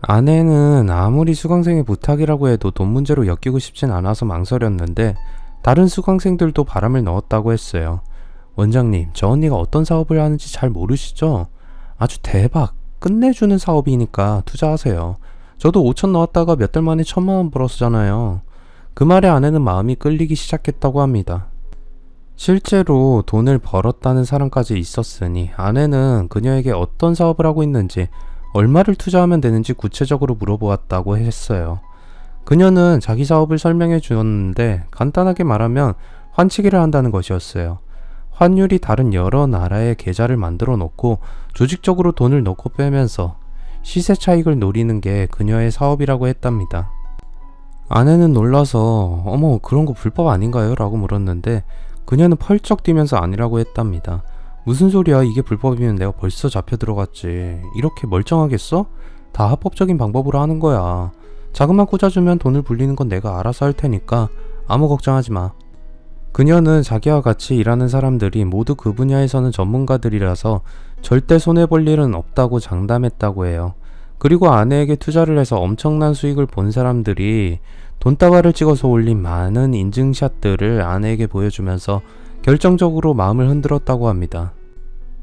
A: 아내는 아무리 수강생의 부탁이라고 해도 돈 문제로 엮이고 싶진 않아서 망설였는데 다른 수강생들도 바람을 넣었다고 했어요. 원장님, 저 언니가 어떤 사업을 하는지 잘 모르시죠? 아주 대박, 끝내주는 사업이니까 투자하세요. 저도 5천 넣었다가 몇 달 만에 1,000만 원 벌었잖아요. 그 말에 아내는 마음이 끌리기 시작했다고 합니다. 실제로 돈을 벌었다는 사람까지 있었으니 아내는 그녀에게 어떤 사업을 하고 있는지 얼마를 투자하면 되는지 구체적으로 물어보았다고 했어요. 그녀는 자기 사업을 설명해 주었는데 간단하게 말하면 환치기를 한다는 것이었어요. 환율이 다른 여러 나라의 계좌를 만들어 놓고 조직적으로 돈을 넣고 빼면서 시세 차익을 노리는 게 그녀의 사업이라고 했답니다. 아내는 놀라서 어머, 그런 거 불법 아닌가요? 라고 물었는데 그녀는 펄쩍 뛰면서 아니라고 했답니다. 무슨 소리야, 이게 불법이면 내가 벌써 잡혀 들어갔지. 이렇게 멀쩡하겠어? 다 합법적인 방법으로 하는 거야. 자금만 꽂아주면 돈을 불리는 건 내가 알아서 할 테니까 아무 걱정하지 마. 그녀는 자기와 같이 일하는 사람들이 모두 그 분야에서는 전문가들이라서 절대 손해볼 일은 없다고 장담했다고 해요. 그리고 아내에게 투자를 해서 엄청난 수익을 본 사람들이 돈다발을 찍어서 올린 많은 인증샷들을 아내에게 보여주면서 결정적으로 마음을 흔들었다고 합니다.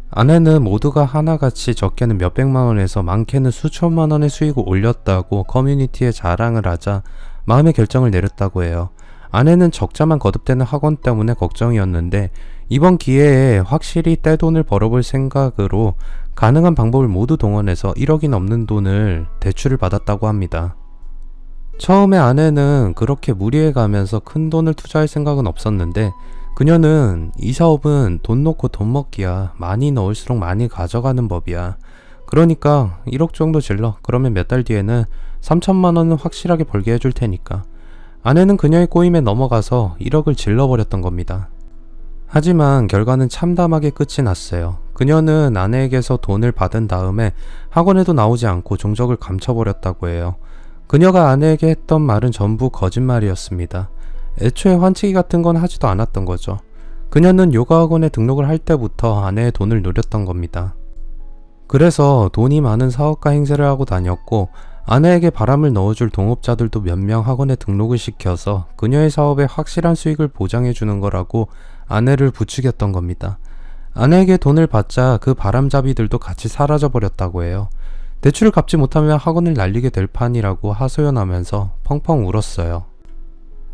A: 아내는 모두가 하나같이 적게는 몇백만 원에서 많게는 수천만 원의 수익을 올렸다고 커뮤니티에 자랑을 하자 마음의 결정을 내렸다고 해요. 아내는 적자만 거듭되는 학원 때문에 걱정이었는데 이번 기회에 확실히 떼돈을 벌어볼 생각으로 가능한 방법을 모두 동원해서 1억이 넘는 돈을 대출을 받았다고 합니다. 처음에 아내는 그렇게 무리해가면서 큰 돈을 투자할 생각은 없었는데 그녀는 이 사업은 돈 놓고 돈 먹기야. 많이 넣을수록 많이 가져가는 법이야. 그러니까 1억 정도 질러. 그러면 몇 달 뒤에는 3천만 원은 확실하게 벌게 해줄 테니까. 아내는 그녀의 꼬임에 넘어가서 1억을 질러버렸던 겁니다. 하지만 결과는 참담하게 끝이 났어요. 그녀는 아내에게서 돈을 받은 다음에 학원에도 나오지 않고 종적을 감춰버렸다고 해요. 그녀가 아내에게 했던 말은 전부 거짓말이었습니다. 애초에 환치기 같은 건 하지도 않았던 거죠. 그녀는 요가 학원에 등록을 할 때부터 아내의 돈을 노렸던 겁니다. 그래서 돈이 많은 사업가 행세를 하고 다녔고 아내에게 바람을 넣어줄 동업자들도 몇 명 학원에 등록을 시켜서 그녀의 사업에 확실한 수익을 보장해주는 거라고 아내를 부추겼던 겁니다. 아내에게 돈을 받자 그 바람잡이들도 같이 사라져버렸다고 해요. 대출을 갚지 못하면 학원을 날리게 될 판이라고 하소연하면서 펑펑 울었어요.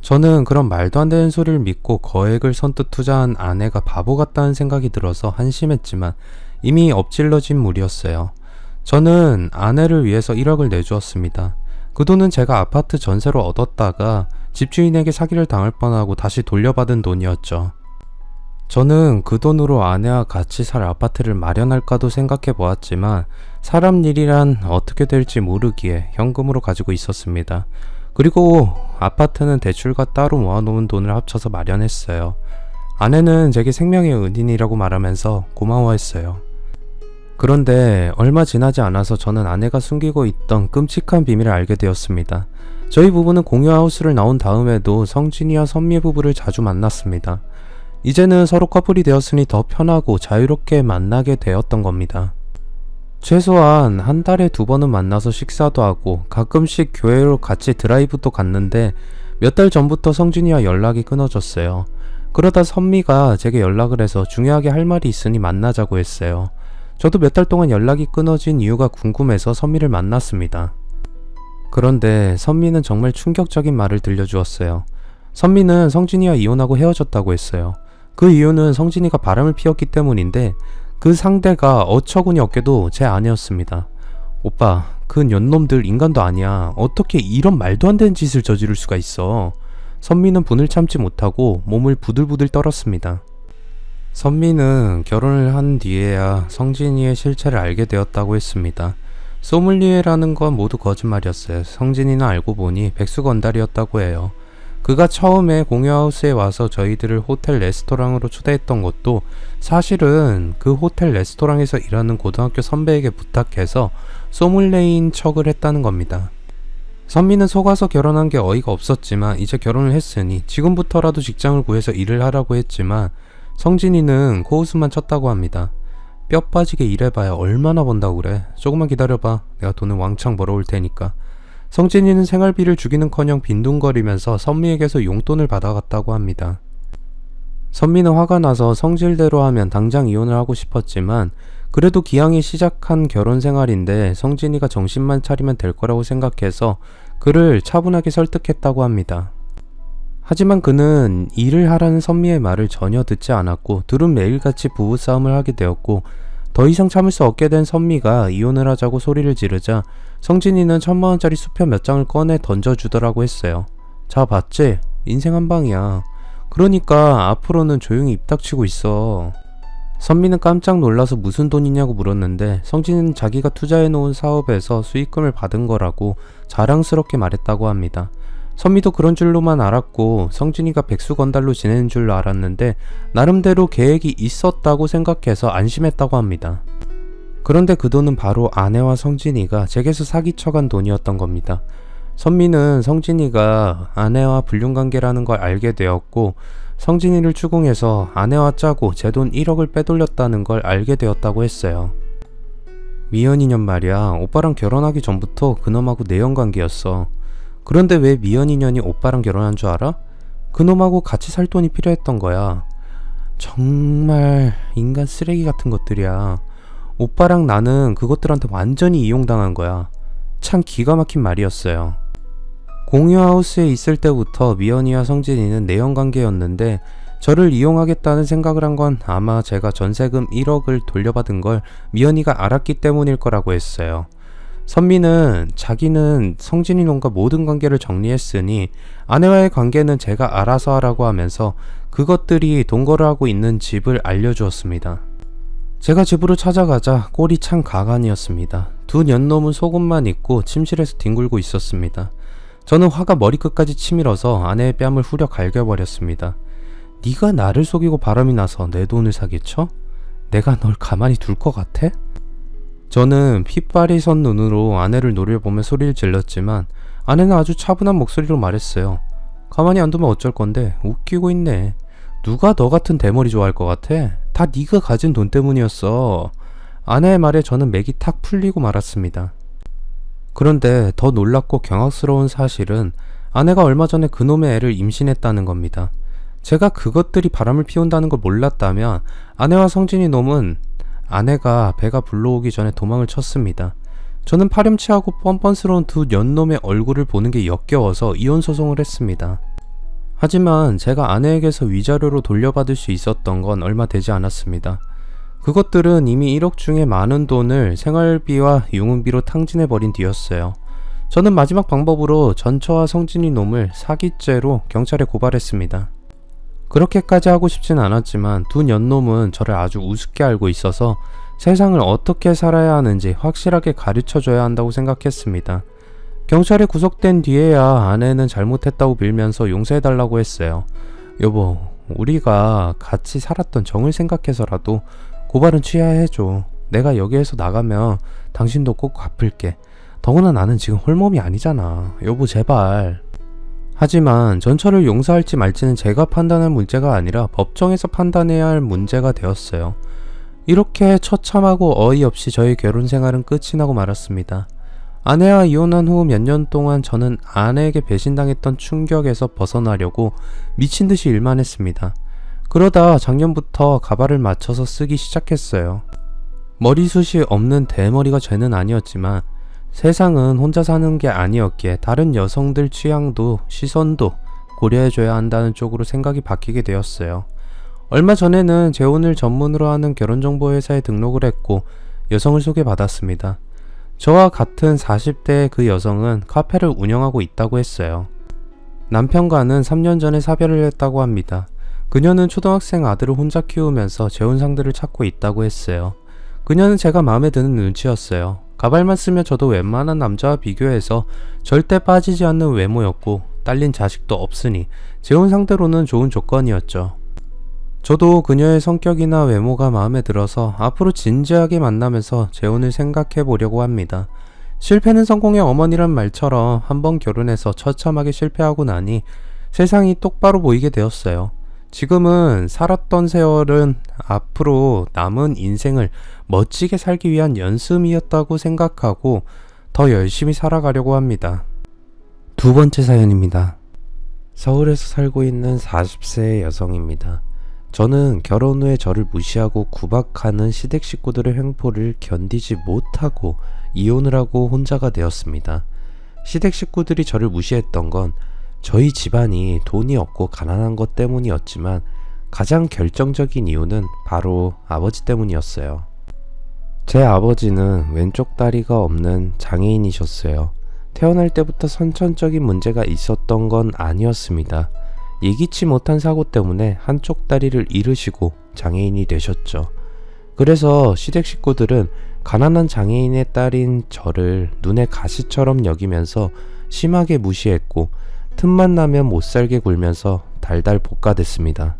A: 저는 그런 말도 안 되는 소리를 믿고 거액을 선뜻 투자한 아내가 바보 같다는 생각이 들어서 한심했지만 이미 엎질러진 물이었어요. 저는 아내를 위해서 1억을 내주었습니다. 그 돈은 제가 아파트 전세로 얻었다가 집주인에게 사기를 당할 뻔하고 다시 돌려받은 돈이었죠. 저는 그 돈으로 아내와 같이 살 아파트를 마련할까도 생각해 보았지만 사람 일이란 어떻게 될지 모르기에 현금으로 가지고 있었습니다. 그리고 아파트는 대출과 따로 모아놓은 돈을 합쳐서 마련했어요. 아내는 제게 생명의 은인이라고 말하면서 고마워했어요. 그런데 얼마 지나지 않아서 저는 아내가 숨기고 있던 끔찍한 비밀을 알게 되었습니다. 저희 부부는 공유하우스를 나온 다음에도 성진이와 선미 부부를 자주 만났습니다. 이제는 서로 커플이 되었으니 더 편하고 자유롭게 만나게 되었던 겁니다. 최소한 한 달에 2번은 만나서 식사도 하고 가끔씩 교회로 같이 드라이브도 갔는데 몇 달 전부터 성진이와 연락이 끊어졌어요. 그러다 선미가 제게 연락을 해서 중요하게 할 말이 있으니 만나자고 했어요. 저도 몇 달 동안 연락이 끊어진 이유가 궁금해서 선미를 만났습니다. 그런데 선미는 정말 충격적인 말을 들려주었어요. 선미는 성진이와 이혼하고 헤어졌다고 했어요. 그 이유는 성진이가 바람을 피웠기 때문인데 그 상대가 어처구니 없게도 제 아내였습니다. 오빠, 그 년놈들 인간도 아니야. 어떻게 이런 말도 안 되는 짓을 저지를 수가 있어. 선미는 분을 참지 못하고 몸을 부들부들 떨었습니다. 선미는 결혼을 한 뒤에야 성진이의 실체를 알게 되었다고 했습니다. 소믈리에라는 건 모두 거짓말이었어요. 성진이는 알고 보니 백수건달이었다고 해요. 그가 처음에 공유하우스에 와서 저희들을 호텔 레스토랑으로 초대했던 것도 사실은 그 호텔 레스토랑에서 일하는 고등학교 선배에게 부탁해서 소믈리에인 척을 했다는 겁니다. 선미는 속아서 결혼한 게 어이가 없었지만 이제 결혼을 했으니 지금부터라도 직장을 구해서 일을 하라고 했지만 성진이는 코웃음만 쳤다고 합니다. 뼈 빠지게 일해봐야 얼마나 번다고 그래. 조금만 기다려봐. 내가 돈을 왕창 벌어올 테니까. 성진이는 생활비를 주기는커녕 빈둥거리면서 선미에게서 용돈을 받아갔다고 합니다. 선미는 화가 나서 성질대로 하면 당장 이혼을 하고 싶었지만 그래도 기왕이 시작한 결혼 생활인데 성진이가 정신만 차리면 될 거라고 생각해서 그를 차분하게 설득했다고 합니다. 하지만 그는 일을 하라는 선미의 말을 전혀 듣지 않았고 둘은 매일같이 부부싸움을 하게 되었고 더 이상 참을 수 없게 된 선미가 이혼을 하자고 소리를 지르자 성진이는 1000만원짜리 수표 몇 장을 꺼내 던져주더라고 했어요. 자, 봤지? 인생 한방이야. 그러니까 앞으로는 조용히 입 닥치고 있어. 선미는 깜짝 놀라서 무슨 돈이냐고 물었는데 성진이는 자기가 투자해놓은 사업에서 수익금을 받은 거라고 자랑스럽게 말했다고 합니다. 선미도 그런 줄로만 알았고 성진이가 백수건달로 지내는 줄로 알았는데 나름대로 계획이 있었다고 생각해서 안심했다고 합니다. 그런데 그 돈은 바로 아내와 성진이가 제게서 사기쳐간 돈이었던 겁니다. 선미는 성진이가 아내와 불륜관계라는 걸 알게 되었고 성진이를 추궁해서 아내와 짜고 제 돈 1억을 빼돌렸다는 걸 알게 되었다고 했어요. 미연이년 말이야. 오빠랑 결혼하기 전부터 그놈하고 내연관계였어. 그런데 왜 미연이년이 오빠랑 결혼한 줄 알아? 그놈하고 같이 살 돈이 필요했던 거야. 정말 인간 쓰레기 같은 것들이야. 오빠랑 나는 그것들한테 완전히 이용당한 거야. 참 기가 막힌 말이었어요. 공유하우스에 있을 때부터 미연이와 성진이는 내연관계였는데 저를 이용하겠다는 생각을 한 건 아마 제가 전세금 1억을 돌려받은 걸 미연이가 알았기 때문일 거라고 했어요. 선미는 자기는 성진이 놈과 모든 관계를 정리했으니 아내와의 관계는 제가 알아서 하라고 하면서 그것들이 동거를 있는 집을 알려주었습니다. 제가 집으로 찾아가자 꼴이 참 가관이었습니다. 두 년놈은 속옷만 입고 침실에서 뒹굴고 있었습니다. 저는 화가 머리끝까지 치밀어서 아내의 뺨을 후려 갈겨버렸습니다. 네가 나를 속이고 바람이 나서 내 돈을 사기쳐? 내가 널 가만히 둘 것 같아? 저는 핏발이 선 눈으로 아내를 노려보며 소리를 질렀지만 아내는 아주 차분한 목소리로 말했어요. 가만히 안 두면 어쩔 건데 웃기고 있네. 누가 너 같은 대머리 좋아할 것 같아? 다 네가 가진 돈 때문이었어. 아내의 말에 저는 맥이 탁 풀리고 말았습니다. 그런데 더 놀랍고 경악스러운 사실은 아내가 얼마 전에 그놈의 애를 임신했다는 겁니다. 제가 그것들이 바람을 피운다는 걸 몰랐다면 아내와 성진이 놈은 아내가 배가 불러오기 전에 도망을 쳤습니다. 저는 파렴치하고 뻔뻔스러운 두 년놈의 얼굴을 보는 게 역겨워서 이혼소송을 했습니다. 하지만 제가 아내에게서 위자료로 돌려받을 수 있었던 건 얼마 되지 않았습니다. 그것들은 이미 1억 중에 많은 돈을 생활비와 유흥비로 탕진해버린 뒤였어요. 저는 마지막 방법으로 전처와 성진이 놈을 사기죄로 경찰에 고발했습니다. 그렇게까지 하고 싶진 않았지만 두 년놈은 저를 아주 우습게 알고 있어서 세상을 어떻게 살아야 하는지 확실하게 가르쳐줘야 한다고 생각했습니다. 경찰에 구속된 뒤에야 아내는 잘못했다고 빌면서 용서해달라고 했어요. 여보, 우리가 같이 살았던 정을 생각해서라도 고발은 취하해줘. 내가 여기에서 나가면 당신도 꼭 갚을게. 더구나 나는 지금 홀몸이 아니잖아. 여보, 제발. 하지만 전처를 용서할지 말지는 제가 판단할 문제가 아니라 법정에서 판단해야 할 문제가 되었어요. 이렇게 처참하고 어이없이 저의 결혼 생활은 끝이 나고 말았습니다. 아내와 이혼한 후 몇 년 동안 저는 아내에게 배신당했던 충격에서 벗어나려고 미친듯이 일만 했습니다. 그러다 작년부터 가발을 맞춰서 쓰기 시작했어요. 머리숱이 없는 대머리가 죄는 아니었지만 세상은 혼자 사는 게 아니었기에 다른 여성들 취향도 시선도 고려해줘야 한다는 쪽으로 생각이 바뀌게 되었어요. 얼마 전에는 재혼을 전문으로 하는 결혼정보회사에 등록을 했고 여성을 소개받았습니다. 저와 같은 40대의 그 여성은 카페를 운영하고 있다고 했어요. 남편과는 3년 전에 사별을 했다고 합니다. 그녀는 초등학생 아들을 혼자 키우면서 재혼 상대를 찾고 있다고 했어요. 그녀는 제가 마음에 드는 눈치였어요. 가발만 쓰면 저도 웬만한 남자와 비교해서 절대 빠지지 않는 외모였고 딸린 자식도 없으니 재혼 상대로는 좋은 조건이었죠. 저도 그녀의 성격이나 외모가 마음에 들어서 앞으로 진지하게 만나면서 재혼을 생각해 보려고 합니다. 실패는 성공의 어머니란 말처럼 한번 결혼해서 처참하게 실패하고 나니 세상이 똑바로 보이게 되었어요. 지금은 살았던 세월은 앞으로 남은 인생을 멋지게 살기 위한 연습이었다고 생각하고 더 열심히 살아가려고 합니다. 두 번째 사연입니다. 서울에서 살고 있는 40세의 여성입니다. 저는 결혼 후에 저를 무시하고 구박하는 시댁 식구들의 횡포를 견디지 못하고 이혼을 하고 혼자가 되었습니다. 시댁 식구들이 저를 무시했던 건 저희 집안이 돈이 없고 가난한 것 때문이었지만 가장 결정적인 이유는 바로 아버지 때문이었어요. 제 아버지는 왼쪽 다리가 없는 장애인이셨어요. 태어날 때부터 선천적인 문제가 있었던 건 아니었습니다. 예기치 못한 사고 때문에 한쪽 다리를 잃으시고 장애인이 되셨죠. 그래서 시댁 식구들은 가난한 장애인의 딸인 저를 눈에 가시처럼 여기면서 심하게 무시했고 틈만 나면 못살게 굴면서 달달 볶아댔습니다.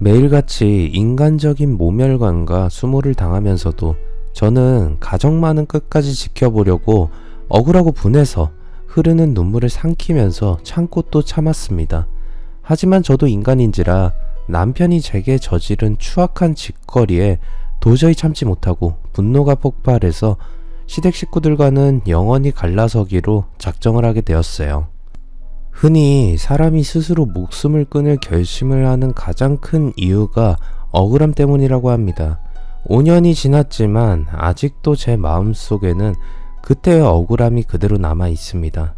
A: 매일같이 인간적인 모멸감과 수모를 당하면서도 저는 가정만은 끝까지 지켜보려고 억울하고 분해서 흐르는 눈물을 삼키면서 참고 또 참았습니다. 하지만 저도 인간인지라 남편이 제게 저지른 추악한 짓거리에 도저히 참지 못하고 분노가 폭발해서 시댁 식구들과는 영원히 갈라서기로 작정을 하게 되었어요. 흔히 사람이 스스로 목숨을 끊을 결심을 하는 가장 큰 이유가 억울함 때문이라고 합니다. 5년이 지났지만 아직도 제 마음속에는 그때의 억울함이 그대로 남아 있습니다.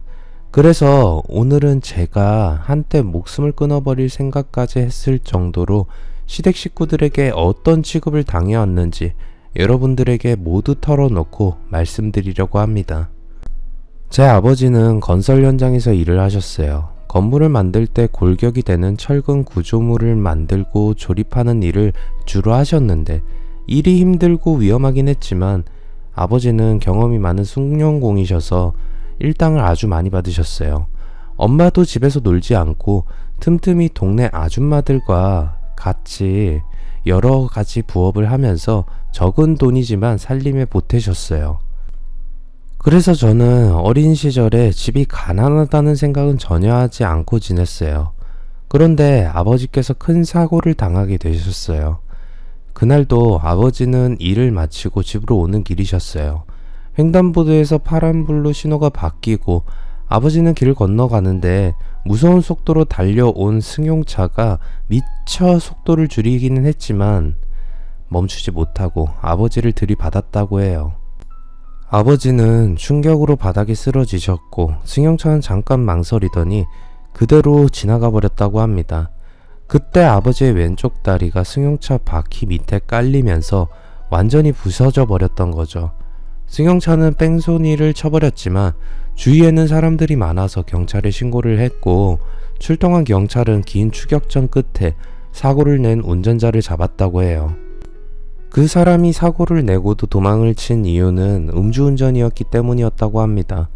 A: 그래서 오늘은 제가 한때 목숨을 끊어버릴 생각까지 했을 정도로 시댁 식구들에게 어떤 취급을 당해왔는지 여러분들에게 모두 털어놓고 말씀드리려고 합니다. 제 아버지는 건설 현장에서 일을 하셨어요. 건물을 만들 때 골격이 되는 철근 구조물을 만들고 조립하는 일을 주로 하셨는데 일이 힘들고 위험하긴 했지만 아버지는 경험이 많은 숭늉공이셔서 일당을 아주 많이 받으셨어요. 엄마도 집에서 놀지 않고 틈틈이 동네 아줌마들과 같이 여러 가지 부업을 하면서 적은 돈이지만 살림에 보태셨어요. 그래서 저는 어린 시절에 집이 가난하다는 생각은 전혀 하지 않고 지냈어요. 그런데 아버지께서 큰 사고를 당하게 되셨어요. 그날도 아버지는 일을 마치고 집으로 오는 길이셨어요. 횡단보도에서 파란불로 신호가 바뀌고 아버지는 길을 건너가는데 무서운 속도로 달려온 승용차가 미처 속도를 줄이기는 했지만 멈추지 못하고 아버지를 들이받았다고 해요. 아버지는 충격으로 바닥에 쓰러지셨고 승용차는 잠깐 망설이더니 그대로 지나가 버렸다고 합니다. 그때 아버지의 왼쪽 다리가 승용차 바퀴 밑에 깔리면서 완전히 부서져 버렸던 거죠. 승용차는 뺑소니를 쳐버렸지만 주위에는 사람들이 많아서 경찰에 신고를 했고 출동한 경찰은 긴 추격전 끝에 사고를 낸 운전자를 잡았다고 해요. 그 사람이 사고를 내고도 도망을 친 이유는 음주운전이었기 때문이었다고 합니다.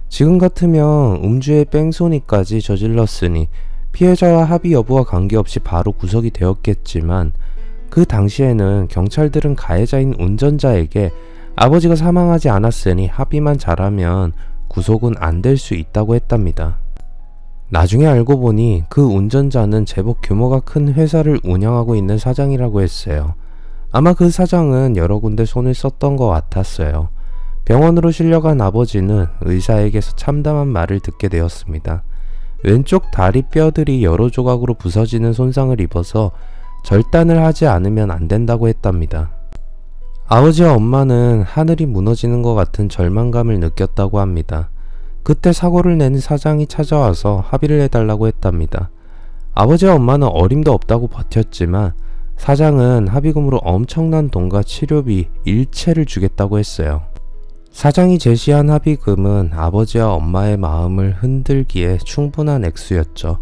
A: 지금 같으면 음주의 뺑소니까지 저질렀으니 피해자와 합의 여부와 관계없이 바로 구속이 되었겠지만 그 당시에는 경찰들은 가해자인 운전자에게 아버지가 사망하지 않았으니 합의만 잘하면 구속은 안 될 수 있다고 했답니다. 나중에 알고 보니 그 운전자는 제법 규모가 큰 회사를 운영하고 있는 사장이라고 했어요. 아마 그 사장은 여러 군데 손을 썼던 것 같았어요. 병원으로 실려간 아버지는 의사에게서 참담한 말을 듣게 되었습니다. 왼쪽 다리 뼈들이 여러 조각으로 부서지는 손상을 입어서 절단을 하지 않으면 안 된다고 했답니다. 아버지와 엄마는 하늘이 무너지는 것 같은 절망감을 느꼈다고 합니다. 그때 사고를 낸 사장이 찾아와서 합의를 해달라고 했답니다. 아버지와 엄마는 어림도 없다고 버텼지만 사장은 합의금으로 엄청난 돈과 치료비 일체를 주겠다고 했어요. 사장이 제시한 합의금은 아버지와 엄마의 마음을 흔들기에 충분한 액수였죠.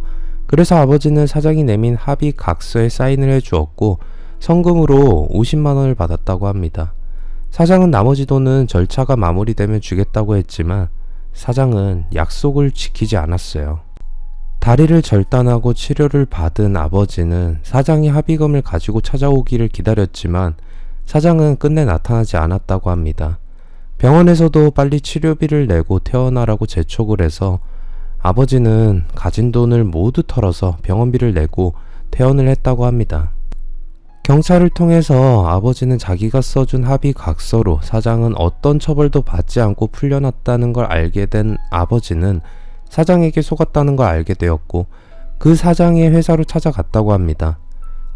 A: 그래서 아버지는 사장이 내민 합의 각서에 사인을 해주었고 성금으로 50만 원을 받았다고 합니다. 사장은 나머지 돈은 절차가 마무리되면 주겠다고 했지만 사장은 약속을 지키지 않았어요. 다리를 절단하고 치료를 받은 아버지는 사장이 합의금을 가지고 찾아오기를 기다렸지만 사장은 끝내 나타나지 않았다고 합니다. 병원에서도 빨리 치료비를 내고 퇴원하라고 재촉을 해서 아버지는 가진 돈을 모두 털어서 병원비를 내고 퇴원을 했다고 합니다. 경찰을 통해서 아버지는 자기가 써준 합의 각서로 사장은 어떤 처벌도 받지 않고 풀려났다는 걸 알게 된 아버지는 사장에게 속았다는 걸 알게 되었고 그 사장의 회사로 찾아갔다고 합니다.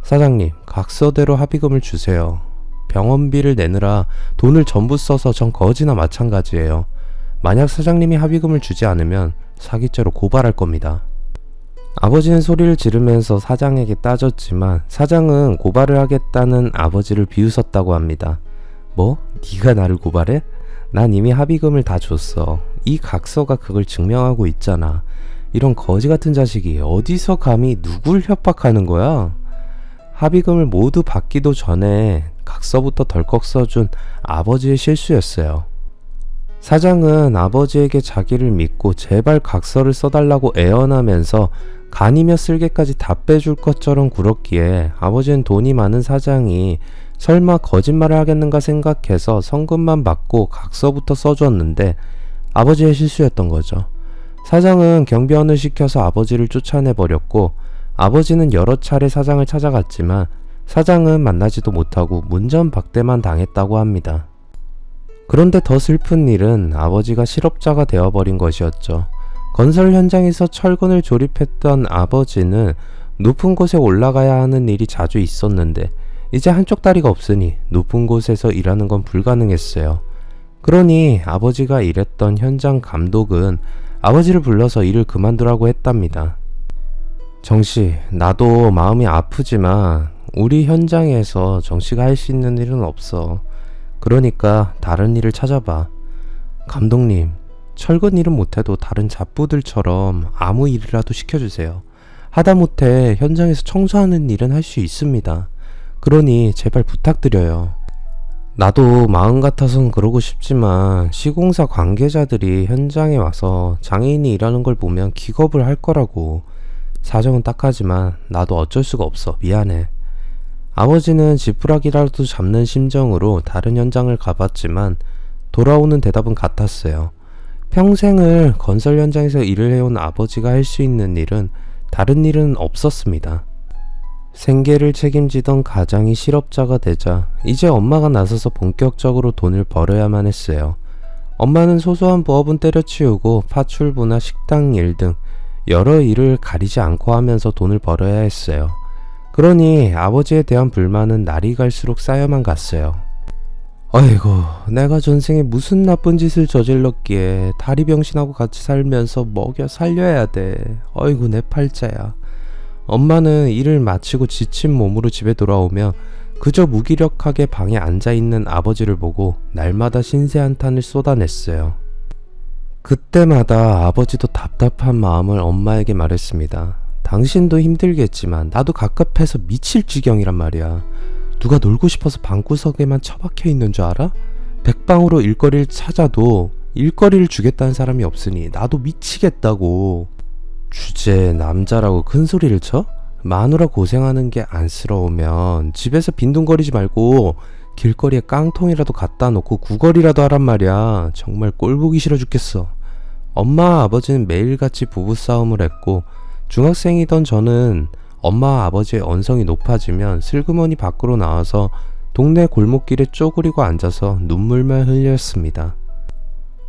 A: 사장님, 각서대로 합의금을 주세요. 병원비를 내느라 돈을 전부 써서 전 거지나 마찬가지예요. 만약 사장님이 합의금을 주지 않으면 사기죄로 고발할 겁니다. 아버지는 소리를 지르면서 사장에게 따졌지만 사장은 고발을 하겠다는 아버지를 비웃었다고 합니다. 뭐? 네가 나를 고발해? 난 이미 합의금을 다 줬어. 이 각서가 그걸 증명하고 있잖아. 이런 거지 같은 자식이 어디서 감히 누굴 협박하는 거야? 합의금을 모두 받기도 전에 각서부터 덜컥 써준 아버지의 실수였어요. 사장은 아버지에게 자기를 믿고 제발 각서를 써달라고 애원하면서 간이며 쓸개까지 다 빼줄 것처럼 굴었기에 아버지는 돈이 많은 사장이 설마 거짓말을 하겠는가 생각해서 성금만 받고 각서부터 써줬는데 아버지의 실수였던 거죠. 사장은 경비원을 시켜서 아버지를 쫓아내버렸고 아버지는 여러 차례 사장을 찾아갔지만 사장은 만나지도 못하고 문전박대만 당했다고 합니다. 그런데 더 슬픈 일은 아버지가 실업자가 되어버린 것이었죠. 건설 현장에서 철근을 조립했던 아버지는 높은 곳에 올라가야 하는 일이 자주 있었는데 이제 한쪽 다리가 없으니 높은 곳에서 일하는 건 불가능했어요. 그러니 아버지가 일했던 현장 감독은 아버지를 불러서 일을 그만두라고 했답니다. 정씨, 나도 마음이 아프지만 우리 현장에서 정씨가 할 수 있는 일은 없어. 그러니까 다른 일을 찾아봐. 감독님, 철근 일은 못해도 다른 잡부들처럼 아무 일이라도 시켜주세요. 하다못해 현장에서 청소하는 일은 할 수 있습니다. 그러니 제발 부탁드려요. 나도 마음 같아선 그러고 싶지만 시공사 관계자들이 현장에 와서 장애인이 일하는 걸 보면 기겁을 할 거라고. 사정은 딱하지만 나도 어쩔 수가 없어. 미안해. 아버지는 지푸라기라도 잡는 심정으로 다른 현장을 가봤지만 돌아오는 대답은 같았어요. 평생을 건설 현장에서 일을 해온 아버지가 할 수 있는 일은 다른 일은 없었습니다. 생계를 책임지던 가장이 실업자가 되자 이제 엄마가 나서서 본격적으로 돈을 벌어야만 했어요. 엄마는 소소한 부업은 때려치우고 파출부나 식당 일 등 여러 일을 가리지 않고 하면서 돈을 벌어야 했어요. 그러니 아버지에 대한 불만은 날이 갈수록 쌓여만 갔어요. 어이구, 내가 전생에 무슨 나쁜 짓을 저질렀기에 다리 병신하고 같이 살면서 먹여 살려야 돼. 어이구, 내 팔자야. 엄마는 일을 마치고 지친 몸으로 집에 돌아오며 그저 무기력하게 방에 앉아있는 아버지를 보고 날마다 신세한탄을 쏟아냈어요. 그때마다 아버지도 답답한 마음을 엄마에게 말했습니다. 당신도 힘들겠지만 나도 갑갑해서 미칠 지경이란 말이야. 누가 놀고 싶어서 방구석에만 처박혀 있는 줄 알아? 백방으로 일거리를 찾아도 일거리를 주겠다는 사람이 없으니 나도 미치겠다고. 주제에 남자라고 큰 소리를 쳐? 마누라 고생하는 게 안쓰러우면 집에서 빈둥거리지 말고 길거리에 깡통이라도 갖다 놓고 구걸이라도 하란 말이야. 정말 꼴보기 싫어 죽겠어. 엄마와 아버지는 매일같이 부부싸움을 했고 중학생이던 저는 엄마와 아버지의 언성이 높아지면 슬그머니 밖으로 나와서 동네 골목길에 쪼그리고 앉아서 눈물만 흘렸습니다.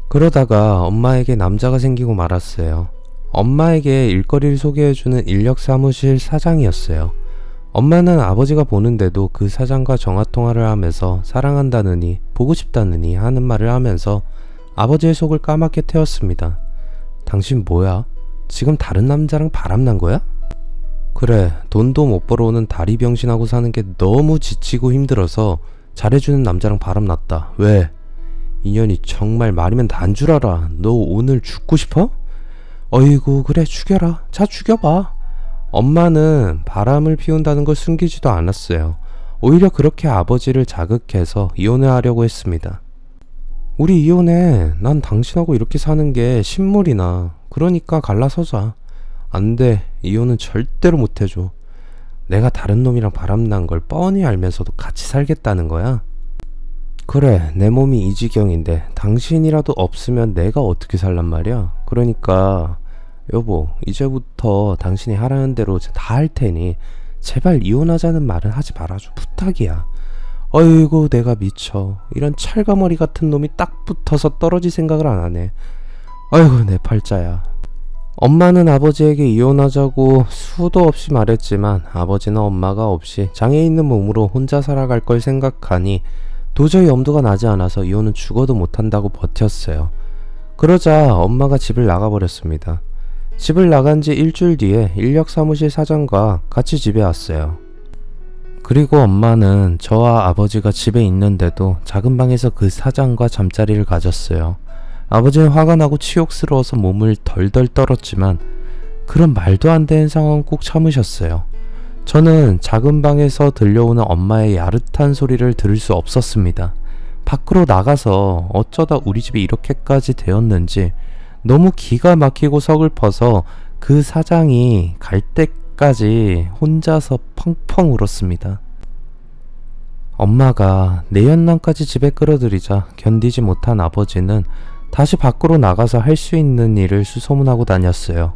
A: 그러다가 엄마에게 남자가 생기고 말았어요. 엄마에게 일거리를 소개해주는 인력사무실 사장이었어요. 엄마는 아버지가 보는데도 그 사장과 전화통화를 하면서 사랑한다느니 보고 싶다느니 하는 말을 하면서 아버지의 속을 까맣게 태웠습니다. 당신 뭐야? 지금 다른 남자랑 바람난 거야? 그래, 돈도 못 벌어오는 다리 병신하고 사는 게 너무 지치고 힘들어서 잘해주는 남자랑 바람났다. 왜? 인연이 정말 말이면 단 줄 알아. 너 오늘 죽고 싶어? 어이구, 그래, 죽여라. 자, 죽여봐. 엄마는 바람을 피운다는 걸 숨기지도 않았어요. 오히려 그렇게 아버지를 자극해서 이혼을 하려고 했습니다. 우리 이혼해. 난 당신하고 이렇게 사는 게 신물이나. 그러니까 갈라서자. 안 돼. 이혼은 절대로 못 해줘. 내가 다른 놈이랑 바람난 걸 뻔히 알면서도 같이 살겠다는 거야? 그래, 내 몸이 이 지경인데 당신이라도 없으면 내가 어떻게 살란 말이야? 그러니까 여보, 이제부터 당신이 하라는 대로 다 할 테니 제발 이혼하자는 말은 하지 말아줘. 부탁이야. 어이구, 내가 미쳐. 이런 찰가머리 같은 놈이 딱 붙어서 떨어질 생각을 안 하네. 어이구, 내 팔자야. 엄마는 아버지에게 이혼하자고 수도 없이 말했지만 아버지는 엄마가 없이 장애 있는 몸으로 혼자 살아갈 걸 생각하니 도저히 엄두가 나지 않아서 이혼은 죽어도 못한다고 버텼어요. 그러자 엄마가 집을 나가버렸습니다. 집을 나간 지 일주일 뒤에 인력사무실 사장과 같이 집에 왔어요. 그리고 엄마는 저와 아버지가 집에 있는데도 작은 방에서 그 사장과 잠자리를 가졌어요. 아버지는 화가 나고 치욕스러워서 몸을 덜덜 떨었지만 그런 말도 안 되는 상황은 꼭 참으셨어요. 저는 작은 방에서 들려오는 엄마의 야릇한 소리를 들을 수 없었습니다. 밖으로 나가서 어쩌다 우리 집이 이렇게까지 되었는지 너무 기가 막히고 서글퍼서 그 사장이 갈 때까지 혼자서 펑펑 울었습니다. 엄마가 내연남까지 집에 끌어들이자 견디지 못한 아버지는 다시 밖으로 나가서 할 수 있는 일을 수소문하고 다녔어요.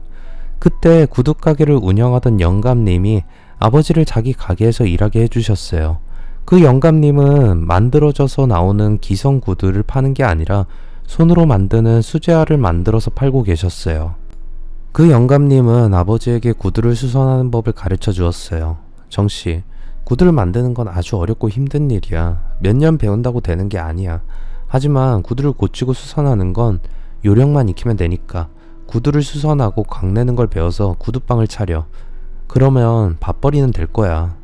A: 그때 구두가게를 운영하던 영감님이 아버지를 자기 가게에서 일하게 해주셨어요. 그 영감님은 만들어져서 나오는 기성 구두를 파는 게 아니라 손으로 만드는 수제화를 만들어서 팔고 계셨어요. 그 영감님은 아버지에게 구두를 수선하는 법을 가르쳐 주었어요. 정씨, 구두를 만드는 건 아주 어렵고 힘든 일이야. 몇 년 배운다고 되는 게 아니야. 하지만 구두를 고치고 수선하는 건 요령만 익히면 되니까 구두를 수선하고 광내는 걸 배워서 구두방을 차려. 그러면 밥벌이는 될 거야.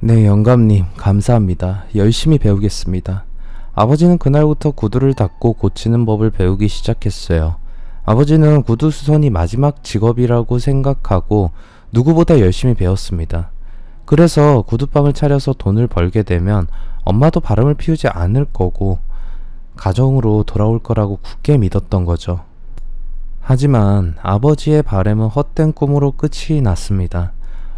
A: 네, 영감님, 감사합니다. 열심히 배우겠습니다. 아버지는 그날부터 구두를 닦고 고치는 법을 배우기 시작했어요. 아버지는 구두 수선이 마지막 직업이라고 생각하고 누구보다 열심히 배웠습니다. 그래서 구두방을 차려서 돈을 벌게 되면 엄마도 바람을 피우지 않을 거고 가정으로 돌아올 거라고 굳게 믿었던 거죠. 하지만 아버지의 바람은 헛된 꿈으로 끝이 났습니다.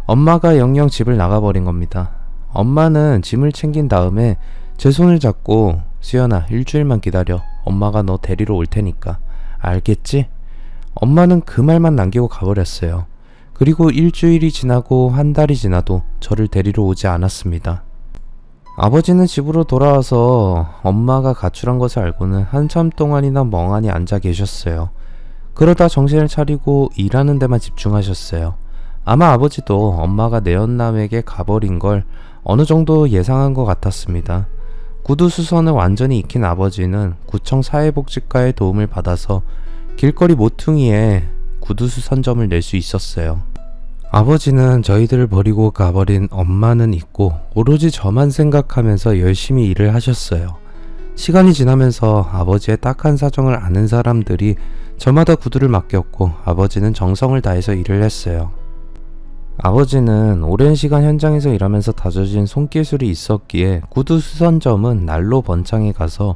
A: 엄마가 영영 집을 나가버린 겁니다. 엄마는 짐을 챙긴 다음에 제 손을 잡고 수연아, 일주일만 기다려. 엄마가 너 데리러 올 테니까. 알겠지? 엄마는 그 말만 남기고 가버렸어요. 그리고 일주일이 지나고 한 달이 지나도 저를 데리러 오지 않았습니다. 아버지는 집으로 돌아와서 엄마가 가출한 것을 알고는 한참 동안이나 멍하니 앉아 계셨어요. 그러다 정신을 차리고 일하는 데만 집중하셨어요. 아마 아버지도 엄마가 내연남에게 가버린 걸 어느 정도 예상한 것 같았습니다. 구두 수선을 완전히 익힌 아버지는 구청 사회복지과의 도움을 받아서 길거리 모퉁이에 구두 수선점을 낼 수 있었어요. 아버지는 저희들을 버리고 가버린 엄마는 잊고 오로지 저만 생각하면서 열심히 일을 하셨어요. 시간이 지나면서 아버지의 딱한 사정을 아는 사람들이 저마다 구두를 맡겼고 아버지는 정성을 다해서 일을 했어요. 아버지는 오랜 시간 현장에서 일하면서 다져진 손기술이 있었기에 구두 수선점은 날로 번창해 가서